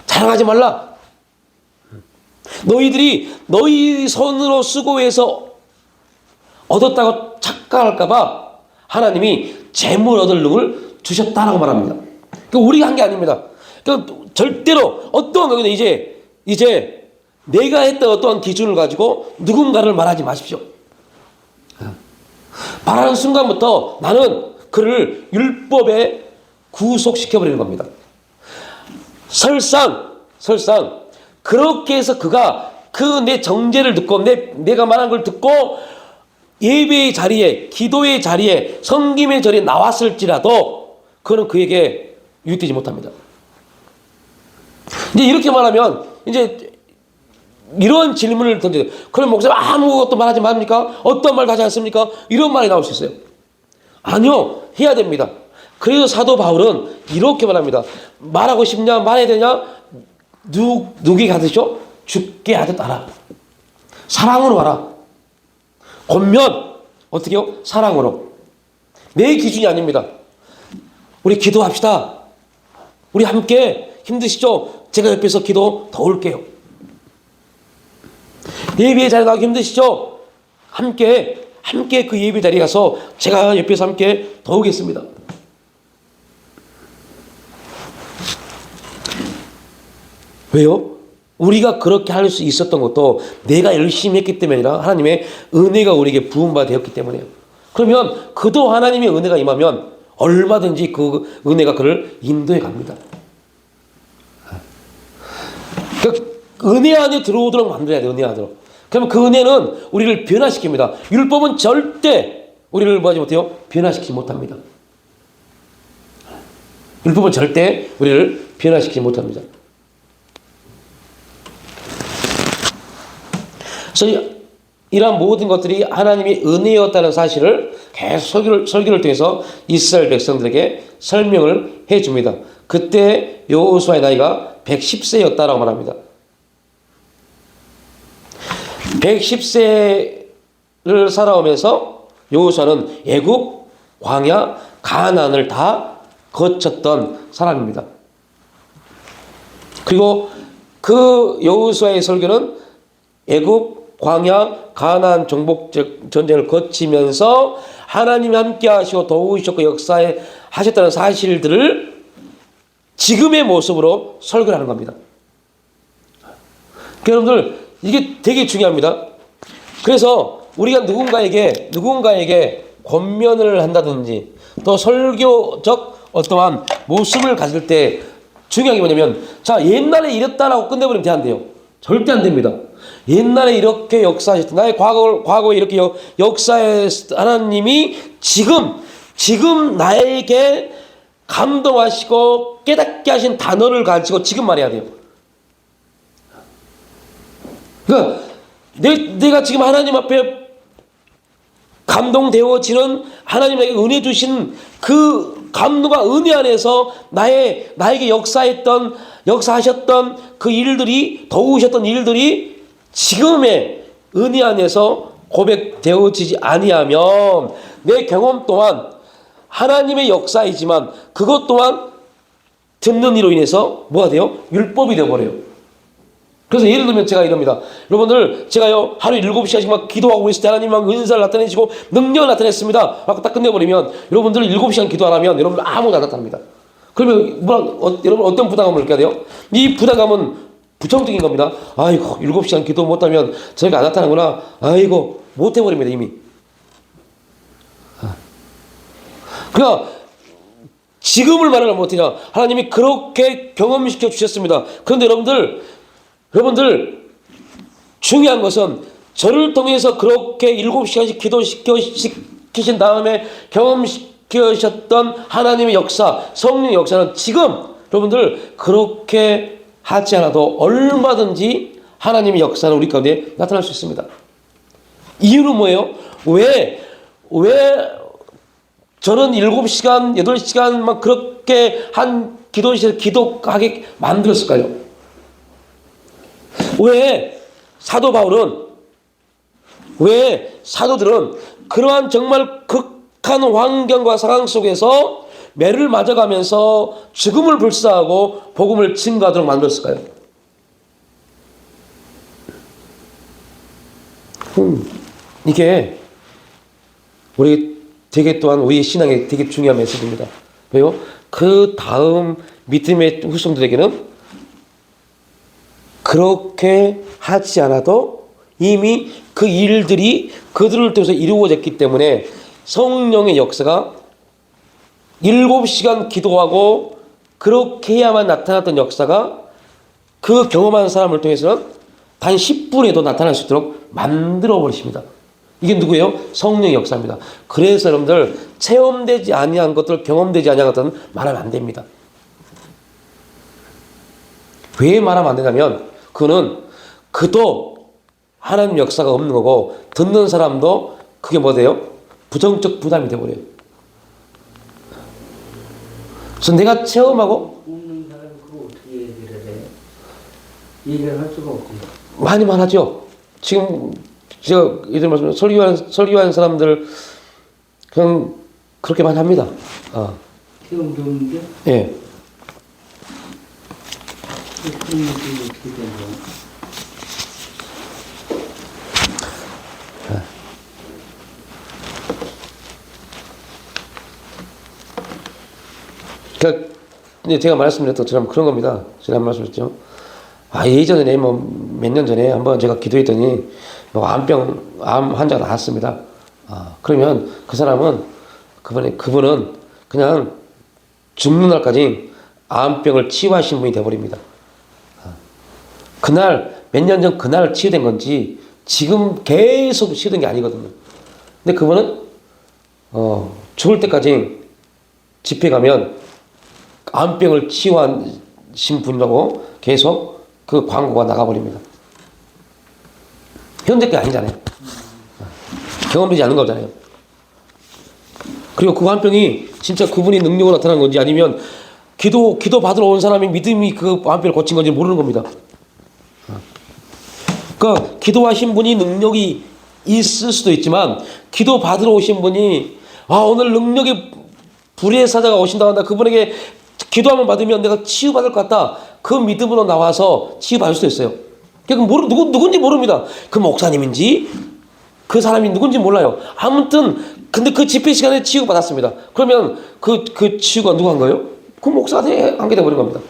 자랑하지 말라. 너희들이 너희 손으로 수고해서 얻었다고 착각할까봐 하나님이 재물 얻을 능을 주셨다라고 말합니다. 그러니까 우리가 한 게 아닙니다. 그러니까 절대로 어떠한 경우는 이제 내가 했던 어떠한 기준을 가지고 누군가를 말하지 마십시오. 말하는 순간부터 나는 그를 율법에 구속시켜버리는 겁니다. 설상 그렇게 해서 그가 그 내 정죄를 듣고 내가 말한 걸 듣고 예배의 자리에, 기도의 자리에, 섬김의 자리에 나왔을지라도 그는 그에게 유익되지 못합니다. 이제 이렇게 말하면 이제 이런 질문을 던져요. 그럼 목사님 아무것도 말하지 맙니까? 어떤 말도 하지 않습니까? 이런 말이 나올 수 있어요. 아니요, 해야 됩니다. 그래서 사도 바울은 이렇게 말합니다. 말하고 싶냐, 말해야 되냐? 누구에게 하듯이요? 죽게 하듯 하라. 사랑으로 하라. 권면 어떻게 해요? 사랑으로. 내 기준이 아닙니다. 우리 기도합시다. 우리 함께 힘드시죠? 제가 옆에서 기도 도울게요. 예배 자리에 나가기 힘드시죠? 함께 그 예배 자리에 가서 제가 옆에서 함께 도우겠습니다. 왜요? 우리가 그렇게 할 수 있었던 것도 내가 열심히 했기 때문이 아니라 하나님의 은혜가 우리에게 부음바 되었기 때문이에요. 그러면 그도 하나님의 은혜가 임하면 얼마든지 그 은혜가 그를 인도해 갑니다. 그 은혜 안에 들어오도록 만들어야 돼요. 은혜 안으로. 그러면 그 은혜는 우리를 변화시킵니다. 율법은 절대 우리를 뭐하지 못해요? 변화시키지 못합니다. 율법은 절대 우리를 변화시키지 못합니다. 그래서 이러한 모든 것들이 하나님의 은혜였다는 사실을 계속 설교를 통해서 이스라엘 백성들에게 설명을 해줍니다. 그때 여호수아의 나이가 110세였다라고 말합니다. 110세를 살아오면서 여호수아는 애굽, 광야, 가나안을 다 거쳤던 사람입니다. 그리고 그 여호수아의 설교는 애굽, 광야, 가나안 정복 전쟁을 거치면서 하나님이 함께 하시고 도우셨고 역사에 하셨다는 사실들을 지금의 모습으로 설교를 하는 겁니다. 여러분들 이게 되게 중요합니다. 그래서 우리가 누군가에게 권면을 한다든지 또 설교적 어떠한 모습을 가질 때 중요한 게 뭐냐면, 자, 옛날에 이랬다라고 끝내버리면 돼, 안 돼요? 절대 안 됩니다. 옛날에 이렇게 역사하셨던, 나의 과거에 이렇게 역사의 하나님이 지금 나에게 감동하시고 깨닫게 하신 단어를 가지고 지금 말해야 돼요. 그러니까 내가 지금 하나님 앞에 감동되어지는, 하나님에게 은혜 주신 그 감동과 은혜 안에서 나에게 역사하셨던 그 일들이, 도우셨던 일들이 지금의 은혜 안에서 고백되어지지 아니하면 내 경험 또한 하나님의 역사이지만 그것 또한 듣는 이로 인해서 뭐가 돼요? 율법이 되어버려요. 그래서 예를 들면 제가 이럽니다. 여러분들, 제가요 하루 7시간씩 막 기도하고 있을 때 하나님 막 은사를 나타내시고 능력을 나타냈습니다 라고 딱 끝내버리면 여러분들 7시간 기도 안 하면 여러분들 아무도 안 나타납니다. 그러면 여러분 어떤 부담감을 느껴야 돼요? 이 부담감은 부정적인 겁니다. 아이고, 7시간 기도 못하면 저희가 안 나타나구나. 아이고, 못해버립니다 이미. 그러니까 지금을 말을 못해요. 하나님이 그렇게 경험시켜 주셨습니다. 그런데 여러분들 중요한 것은 저를 통해서 그렇게 7시간씩 기도시키신 다음에 경험시키셨던 하나님의 역사, 성령의 역사는 지금 여러분들 그렇게 하지 않아도 얼마든지 하나님의 역사는 우리 가운데 나타날 수 있습니다. 이유는 뭐예요? 왜 저는 7시간, 8시간만 그렇게 한 기도실에서 기도하게 만들었을까요? 왜 사도들은 그러한 정말 극한 환경과 상황 속에서 매를 맞아가면서 죽음을 불사하고 복음을 증거하도록 만들었을까요? 이게 되게 또한 우리의 신앙에 되게 중요한 메시지입니다. 왜요? 그 다음 믿음의 후손들에게는 그렇게 하지 않아도 이미 그 일들이 그들을 통해서 이루어졌기 때문에 성령의 역사가 7시간 기도하고 그렇게 해야만 나타났던 역사가 그 경험한 사람을 통해서는 단 10분에도 나타날 수 있도록 만들어 버리십니다. 이게 누구예요? 성령의 역사입니다. 그래서 여러분들 체험되지 아니한 것들, 경험되지 아니한 것들은 말하면 안 됩니다. 왜 말하면 안 되냐면 그도 하나님 역사가 없는 거고 듣는 사람도 그게 뭐 돼요? 부정적 부담이 돼버려요. 그래서 내가 체험하고 없는 사람이 그거 어떻게 얘기를 해? 얘기를 할 수가 없지. 많이만 하죠. 지금 제가 이들 말씀 설교한 사람들 그냥 그렇게 많이 합니다. 체험도 없는데? 예. 그런 것들이 어떻게 되는 거야? 그러니까 제가 말씀드렸던 것처럼 그런 겁니다. 제가 말씀드렸죠. 예전에 몇 년 전에 한번 제가 기도했더니 암 환자가 나왔습니다. 그러면 그 사람은 그분은 그냥 죽는 날까지 암병을 치유하신 분이 되어버립니다. 그날 몇 년 전 그날 치유된 건지 지금 계속 치유된 게 아니거든요. 근데 그분은 죽을 때까지 집회 가면 암병을 치유하신 분이라고 계속 그 광고가 나가버립니다. 현재 게 아니잖아요. 경험되지 않은 거잖아요. 그리고 그 암병이 진짜 그분이 능력으로 나타난 건지 아니면 기도 받으러 온 사람이 믿음이 그 마음뼈를 고친 건지 모르는 겁니다. 그러니까 기도하신 분이 능력이 있을 수도 있지만 기도 받으러 오신 분이 오늘 능력이 불의의 사자가 오신다고 한다. 그분에게 기도하면 받으면 내가 치유받을 것 같다. 그 믿음으로 나와서 치유받을 수도 있어요. 그러니까 누군지 모릅니다. 그 목사님인지 그 사람이 누군지 몰라요. 아무튼 근데 그 집회 시간에 치유받았습니다. 그러면 그 치유가 누가 한 거예요? 그 목사한테 한 게 돼버린 겁니다.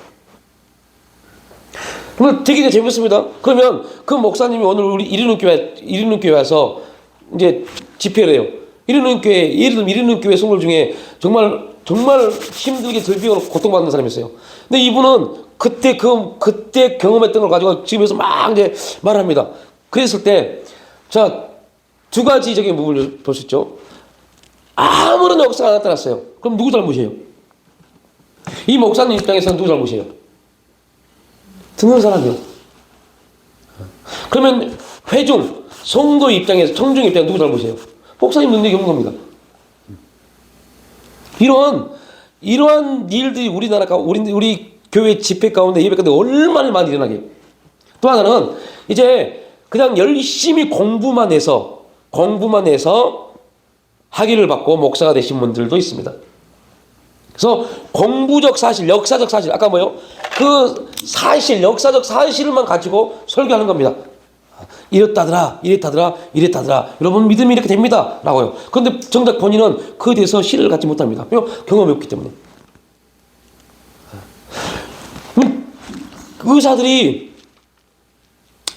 그러면 되게 재밌습니다. 그러면 그 목사님이 오늘 우리 이리는 교회 와서 이제 집회를 해요. 이리는 교회 성물 중에 정말 힘들게 들비고 고통받는 사람이 있어요. 근데 이분은 그때 경험했던 걸 가지고 집에서 막 이제 말합니다. 그랬을 때, 자, 두 가지적인 부분을 볼 수 있죠. 아무런 역사가 안 나타났어요. 그럼 누구 잘못이에요? 이 목사님 입장에서는 누구 잘못이에요? 듣는 사람이요. 그러면 성도 입장에서, 청중 입장에서 누구 잘못이에요? 목사님 능력이 없는 겁니다. 이러한 일들이 우리 교회 집회 가운데 예배 가운데 얼마나 많이 일어나게. 또 하나는 이제 그냥 열심히 공부만 해서 학위를 받고 목사가 되신 분들도 있습니다. 그래서 공부적 사실, 역사적 사실, 아까 뭐요? 그 사실, 역사적 사실만 가지고 설교하는 겁니다. 이랬다더라. 여러분 믿음이 이렇게 됩니다. 라고요. 그런데 정작 본인은 그에 대해서 실을 갖지 못합니다. 경험이 없기 때문에.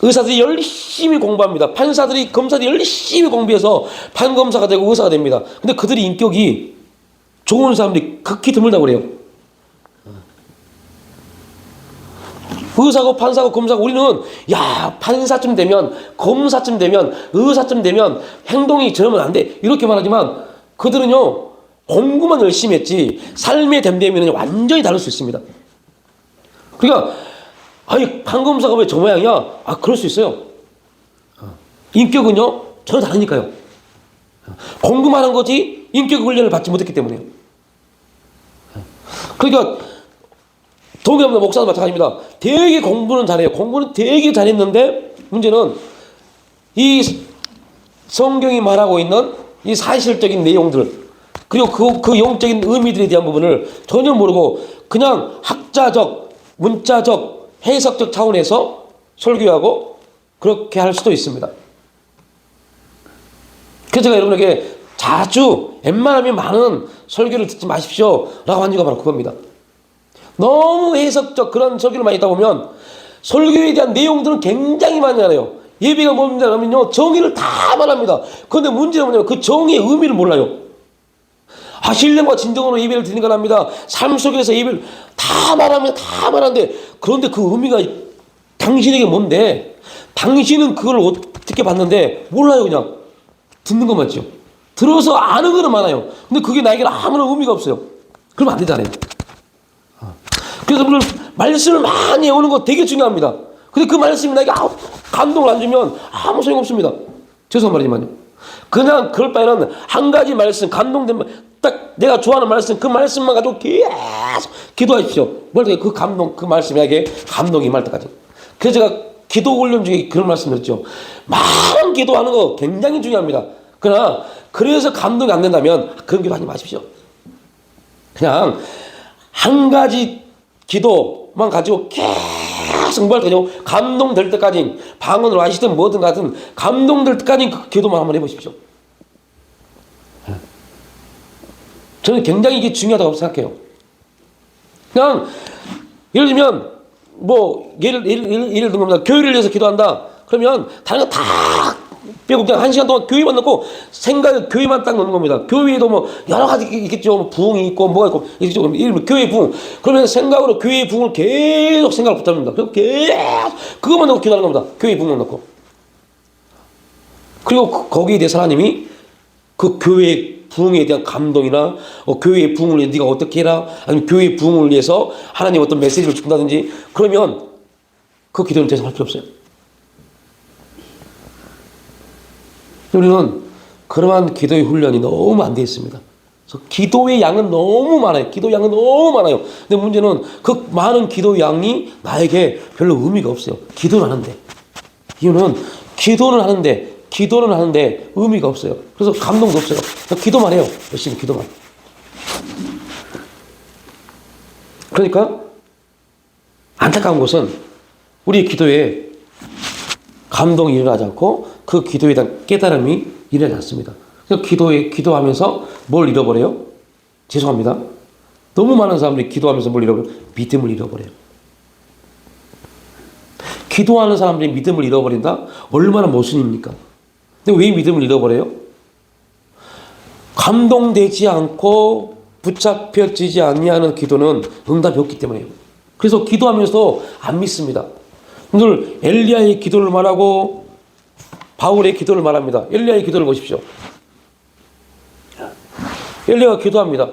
의사들이 열심히 공부합니다. 검사들이 열심히 공부해서 판검사가 되고 의사가 됩니다. 근데 그들이 인격이 좋은 사람들이 극히 드물다고 그래요. 의사고 판사고 검사고 우리는 판사쯤 되면 검사쯤 되면 의사쯤 되면 행동이 저러면 안 돼 이렇게 말하지만 그들은요 공부만 열심히 했지 삶의 됨됨이는 완전히 다를 수 있습니다. 그러니까 판검사가 왜 저 모양이야? 그럴 수 있어요. 인격은요 전혀 다르니까요. 공부만 한 거지 인격 훈련을 받지 못했기 때문에요. 그러니까 동의합니다. 목사도 마찬가지입니다. 되게 공부는 잘해요. 공부는 되게 잘했는데 문제는 이 성경이 말하고 있는 이 사실적인 내용들 그리고 그 영적인 의미들에 대한 부분을 전혀 모르고 그냥 학자적, 문자적, 해석적 차원에서 설교하고 그렇게 할 수도 있습니다. 그래서 제가 여러분에게 자주 웬만하면 많은 설교를 듣지 마십시오 라고 한 이유가 바로 그겁니다. 너무 해석적 그런 설교를 많이 듣다 보면 설교에 대한 내용들은 굉장히 많이 알아요. 예배가 뭡니까 하면요 정의를 다 말합니다. 그런데 문제는 뭐냐면 그 정의의 의미를 몰라요. 신령과 진정으로 예배를 드리는 건 합니다. 삶 속에서 예배를 다 말하는데 그런데 그 의미가 당신에게 뭔데 당신은 그걸 어떻게 봤는데 몰라요. 그냥 듣는 것만 있죠. 들어서 아는 거는 많아요. 근데 그게 나에게는 아무런 의미가 없어요. 그러면 안 되잖아요. 그래서 오늘 말씀을 많이 외우는 거 되게 중요합니다. 근데 그 말씀이 나에게 감동을 안 주면 아무 소용 없습니다. 죄송한 말이지만요. 그냥 그럴 바에는 한 가지 말씀, 감동된 딱 내가 좋아하는 말씀, 그 말씀만 가지고 계속 기도하십시오. 그 감동, 그 말씀에게 감동이 임할 때까지. 그래서 제가 기도 훈련 중에 그런 말씀을 했죠. 많은 기도하는 거 굉장히 중요합니다. 그러나 그래서 감동이 안 된다면 그런 기도 하지 마십시오. 그냥 한 가지 기도만 가지고 계속 뭘 가지고 감동될 때까지 방언으로 하시든 뭐든 가든 감동될 때까지 그 기도만 한번 해보십시오. 저는 굉장히 이게 중요하다고 생각해요. 그냥 예를 들면 예를 든 겁니다. 교회를 위해서 기도한다. 그러면 다른 거 다 빼고 그냥 1시간 동안 교회만 넣고 생각에 교회만 딱 넣는 겁니다. 교회에도 여러 가지 있겠죠. 부흥이 있고 뭐가 있고 있겠죠. 교회 부흥. 그러면 생각으로 교회의 부흥을 계속 생각을 붙잡습니다. 그리고 계속 그것만 넣고 기도하는 겁니다. 교회 부흥을 넣고. 그리고 거기에 대해서 하나님이 그 교회의 부흥에 대한 감동이나 교회의 부흥을 위해 네가 어떻게 해라 아니면 교회의 부흥을 위해서 하나님 어떤 메시지를 준다든지 그러면 그 기도는 더 이상 할 필요 없어요. 우리는 그러한 기도의 훈련이 너무 안 되어 있습니다. 그래서 기도의 양은 너무 많아요. 기도 양은 너무 많아요. 근데 문제는 그 많은 기도 양이 나에게 별로 의미가 없어요. 기도는 하는데. 이유는 기도는 하는데 의미가 없어요. 그래서 감동도 없어요. 그냥 기도만 해요. 열심히 기도만. 그러니까 안타까운 것은 우리 기도에 감동이 일어나지 않고 그 기도에 대한 깨달음이 일어나지 않습니다. 그래서 기도하면서 뭘 잃어버려요? 죄송합니다. 너무 많은 사람들이 기도하면서 뭘 잃어버려요? 믿음을 잃어버려요. 기도하는 사람들이 믿음을 잃어버린다? 얼마나 모순입니까? 근데 왜 믿음을 잃어버려요? 감동되지 않고 붙잡혀지지 아니하는 기도는 응답이 없기 때문이에요. 그래서 기도하면서 안 믿습니다. 오늘 엘리야의 기도를 말하고 바울의 기도를 말합니다. 엘리야의 기도를 보십시오. 엘리야가 기도합니다.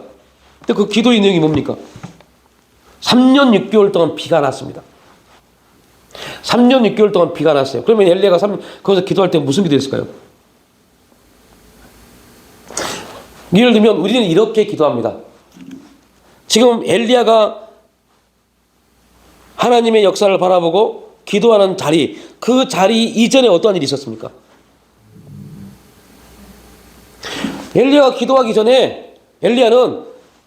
근데 그 기도의 내용이 뭡니까? 3년 6개월 동안 비가 났습니다. 3년 6개월 동안 비가 났어요. 그러면 엘리야가 거기서 기도할 때 무슨 기도했을까요? 예를 들면 우리는 이렇게 기도합니다. 지금 엘리야가 하나님의 역사를 바라보고 기도하는 자리, 그 자리 이전에 어떠한 일이 있었습니까? 엘리야가 기도하기 전에 엘리야는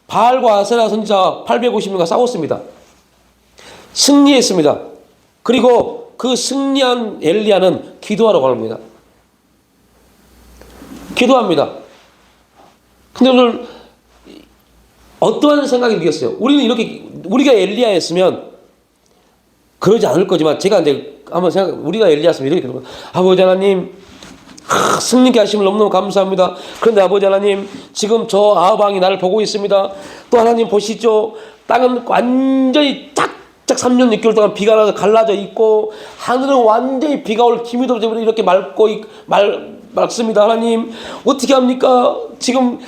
바알과 아세라 선지자 850명과 싸웠습니다. 승리했습니다. 그리고 그 승리한 엘리야는 기도하러 갑니다. 기도합니다. 근데 오늘 어떠한 생각이 들겠어요? 우리가 엘리야였으면 그러지 않을 거지만 제가 이제 한번 우리가 엘리야였으면 이렇게 기도합니다. 아버지 하나님, 승리케 하심을 너무너무 감사합니다. 그런데 아버지 하나님, 지금 저 아합 왕이 나를 보고 있습니다. 또 하나님 보시죠. 땅은 완전히 쫙쫙 3년 6개월 동안 비가 나서 갈라져 있고 하늘은 완전히 비가 올 기미도 없이 이렇게 맑습니다. 하나님 어떻게 합니까? 지금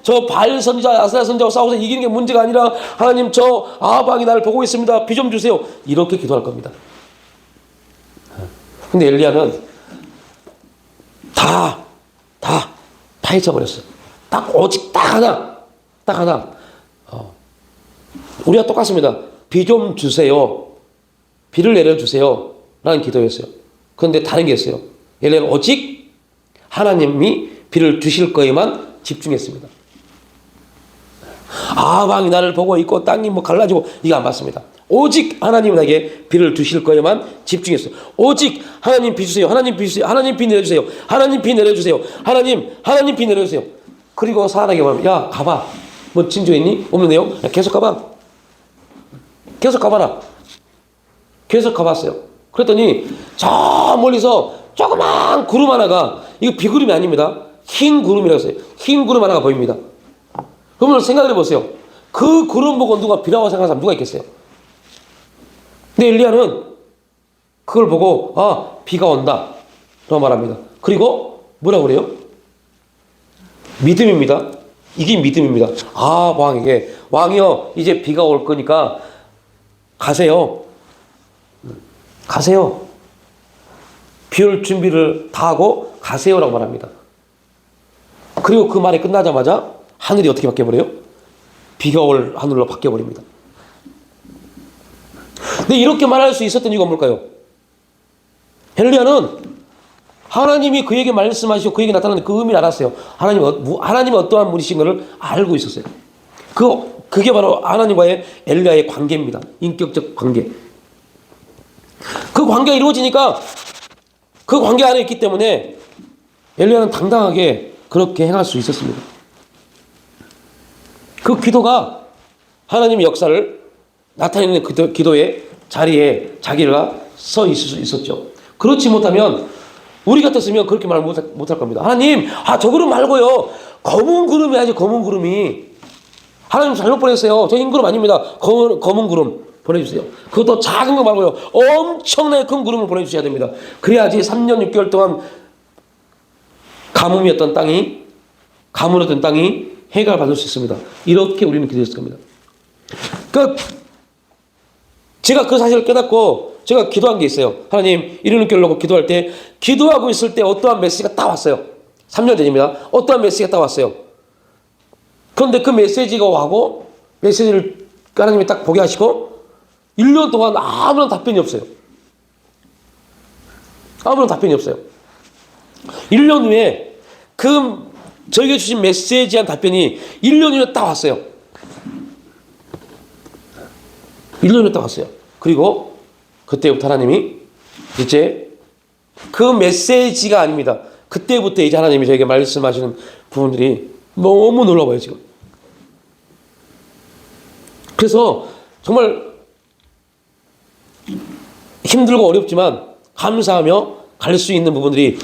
저 바알 선지자 아세라 선지자와 싸워서 이기는 게 문제가 아니라 하나님 저 아합 왕이 나를 보고 있습니다. 비 좀 주세요. 이렇게 기도할 겁니다. 근데 엘리야는 다 잊어버렸어요. 오직 딱 하나. 우리가 똑같습니다. 비 좀 주세요. 비를 내려주세요. 라는 기도였어요. 그런데 다른 게 있어요. 엘리야는 오직 하나님이 비를 주실 거에만 집중했습니다. 왕이 나를 보고 있고 땅이 갈라지고 이거 안 봤습니다. 오직 하나님은 나에게 비를 주실 거에만 집중했어요. 오직 하나님 비 주세요. 하나님 비 주세요. 하나님 비 내려주세요. 하나님 비 내려주세요. 하나님 비 내려주세요. 그리고 사람에게 말하면 야 가봐. 뭐 진조 있니? 없는데요? 야, 계속 가봐. 계속 가봐라. 계속 가봤어요. 그랬더니 저 멀리서 조그만 구름 하나가, 이거 비구름이 아닙니다. 흰 구름이라고 했어요. 흰 구름 하나가 보입니다. 그러면 생각을 해보세요. 그 구름 보고 누가 비라고 생각하는 사람 누가 있겠어요? 근데 엘리야는 그걸 보고 비가 온다 라고 말합니다. 그리고 뭐라고 그래요? 믿음입니다. 이게 믿음입니다. 왕에게 왕이여 이제 비가 올 거니까 가세요. 비 올 준비를 다 하고 가세요라고 말합니다. 그리고 그 말이 끝나자마자 하늘이 어떻게 바뀌어버려요? 비가 올 하늘로 바뀌어버립니다. 근데 이렇게 말할 수 있었던 이유가 뭘까요? 엘리야는 하나님이 그에게 말씀하시고 그에게 나타나는 그 의미를 알았어요. 하나님이 어떠한 분이신 것을 알고 있었어요. 그게 바로 하나님과의 엘리야의 관계입니다. 인격적 관계. 그 관계가 이루어지니까 그 관계 안에 있기 때문에 엘리야는 당당하게 그렇게 행할 수 있었습니다. 그 기도가 하나님의 역사를 나타내는 기도의 자리에 자기가 서 있을 수 있었죠. 그렇지 못하면 우리 같았으면 그렇게 말 못할 겁니다. 하나님, 저 구름 말고요. 검은 구름이 해야지, 검은 구름이. 하나님 잘못 보냈어요. 저 흰 구름 아닙니다. 검은 구름 보내주세요. 그것도 작은 거 말고요. 엄청나게 큰 구름을 보내주셔야 됩니다. 그래야지 3년 6개월 동안 가뭄이었던 땅이, 가물었던 땅이 해결받을 수 있습니다. 이렇게 우리는 기도했을 겁니다. 제가 그 사실을 깨닫고 제가 기도한 게 있어요. 하나님, 이런 결 놓고 기도할 때, 기도하고 있을 때 어떠한 메시지가 딱 왔어요. 3년 전입니다. 어떠한 메시지가 딱 왔어요. 그런데 그 메시지가 와고 메시지를 하나님이 딱 보게 하시고 1년 동안 아무런 답변이 없어요. 아무런 답변이 없어요. 1년 후에 그 저에게 주신 메시지에 한 답변이 1년 후에 딱 왔어요. 1년 후에 딱 왔어요. 그리고 그때부터 하나님이 이제 그 메시지가 아닙니다. 그때부터 이제 하나님이 저에게 말씀하시는 부분들이 너무 놀라워요, 지금. 그래서 정말 힘들고 어렵지만 감사하며 갈 수 있는 부분들이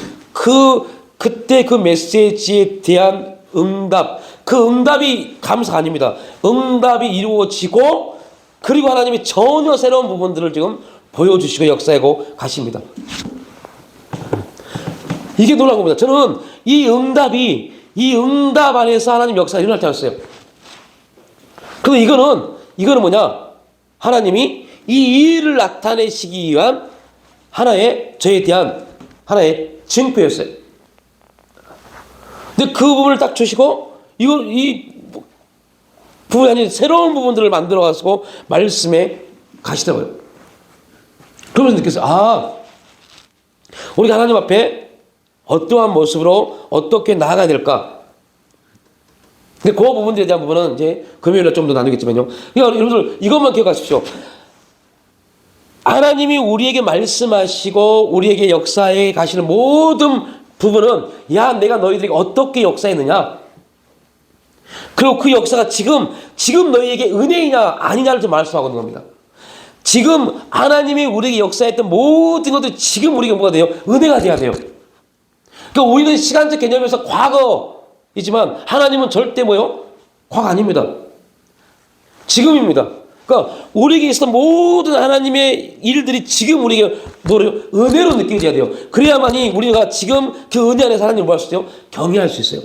그때 그 메시지에 대한 응답, 그 응답이 감사가 아닙니다. 응답이 이루어지고 그리고 하나님이 전혀 새로운 부분들을 지금 보여주시고 역사하고 가십니다. 이게 놀라운 겁니다. 저는 이 응답 안에서 하나님 역사가 일어날 줄 알았어요. 그런데 이거는 뭐냐? 하나님이 이 일을 나타내시기 위한 저에 대한 하나의 증표였어요. 근데 그 부분을 딱 주시고, 이 부분이 아닌 새로운 부분들을 만들어가지고 말씀에 가시더라고요. 그러면서 느꼈어요. 우리가 하나님 앞에 어떠한 모습으로 어떻게 나아가야 될까? 근데 그 부분들에 대한 부분은 이제 금요일에 좀 더 나누겠지만요. 그러니까 여러분들 이것만 기억하십시오. 하나님이 우리에게 말씀하시고 우리에게 역사에 가시는 모든 부분은 내가 너희들에게 어떻게 역사했느냐? 그리고 그 역사가 지금 너희에게 은혜이냐 아니냐를 좀 말씀하고 있는 겁니다. 지금 하나님이 우리에게 역사했던 모든 것들이 지금 우리에게 뭐가 돼요? 은혜가 돼야 돼요. 그러니까 우리는 시간적 개념에서 과거이지만 하나님은 절대 뭐요? 과거 아닙니다. 지금입니다. 그러니까 우리에게 있었던 모든 하나님의 일들이 지금 우리에게 뭐래요? 은혜로 느껴져야 돼요. 그래야만이 우리가 지금 그 은혜 안에서 하나님을 뭐 할 수 있어요? 경외할 수 있어요.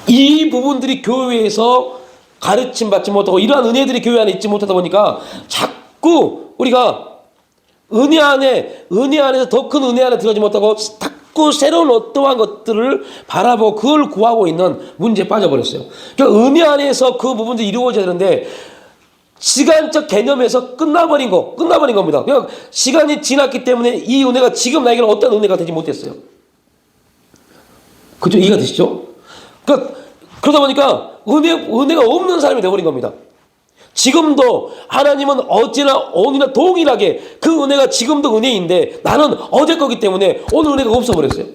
이 부분들이 교회에서 가르침 받지 못하고 이러한 은혜들이 교회 안에 있지 못하다 보니까 자꾸 우리가 은혜 안에서 더 큰 은혜 안에 들어가지 못하고 자꾸 새로운 어떠한 것들을 바라보고 그걸 구하고 있는 문제에 빠져버렸어요. 그러니까 은혜 안에서 그 부분들이 이루어져야 되는데 시간적 개념에서 끝나버린 겁니다. 그냥 시간이 지났기 때문에 이 은혜가 지금 나에게는 어떤 은혜가 되지 못했어요. 그죠? 이해가 되시죠? 그러다 보니까 은혜가 없는 사람이 되어버린 겁니다. 지금도 하나님은 어제나 오늘이나 동일하게 그 은혜가 지금도 은혜인데 나는 어제 거기 때문에 오늘 은혜가 없어버렸어요.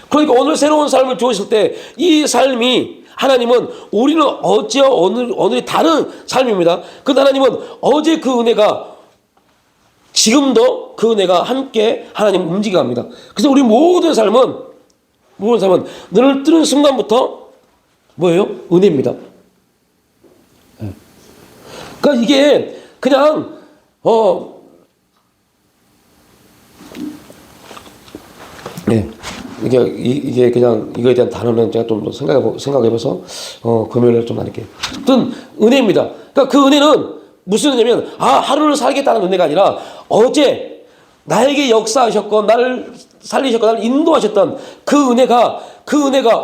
그러니까 오늘 새로운 삶을 주었을 때 이 삶이 하나님은 우리는 어제와 오늘이 다른 삶입니다. 그런데 하나님은 어제 그 은혜가 지금도 그 은혜가 함께 하나님 움직여갑니다. 그래서 우리 모든 삶은 눈을 뜨는 순간부터 뭐예요? 은혜입니다. 그러니까 이게 그냥 이게 그냥 이거에 대한 단어는 제가 좀 생각해봐서 금요일에 좀 나눌게요. 어떤 은혜입니다. 그러니까 그 은혜는 무슨 은혜냐면 하루를 살겠다는 은혜가 아니라 어제 나에게 역사하셨고 나를 살리셨고 나를 인도하셨던 그 은혜가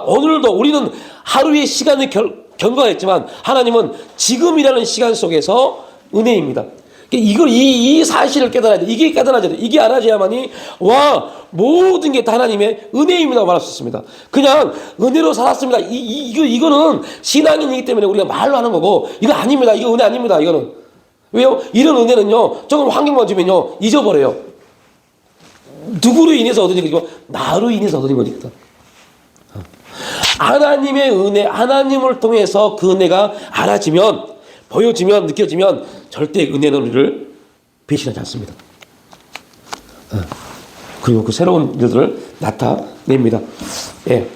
오늘도 우리는 하루의 시간을 경과했지만 하나님은 지금이라는 시간 속에서 은혜입니다. 이 사실을 깨달아야 돼. 이게 깨달아야 돼. 이게 알아져야만이 모든 게 다 하나님의 은혜입니다 말할 수 있습니다. 그냥 은혜로 살았습니다. 이거는 신앙인이기 때문에 우리가 말로 하는 거고 이거 아닙니다. 이거 은혜 아닙니다. 이거는 왜요? 이런 은혜는요 조금 환경만 주면요 잊어버려요. 누구로 인해서 얻은 거지만 나로 인해서 얻은 거니까. 하나님의 은혜, 하나님을 통해서 그 은혜가 알아지면, 보여지면, 느껴지면 절대 은혜는 우리를 배신하지 않습니다. 그리고 그 새로운 일들을 나타냅니다. 예.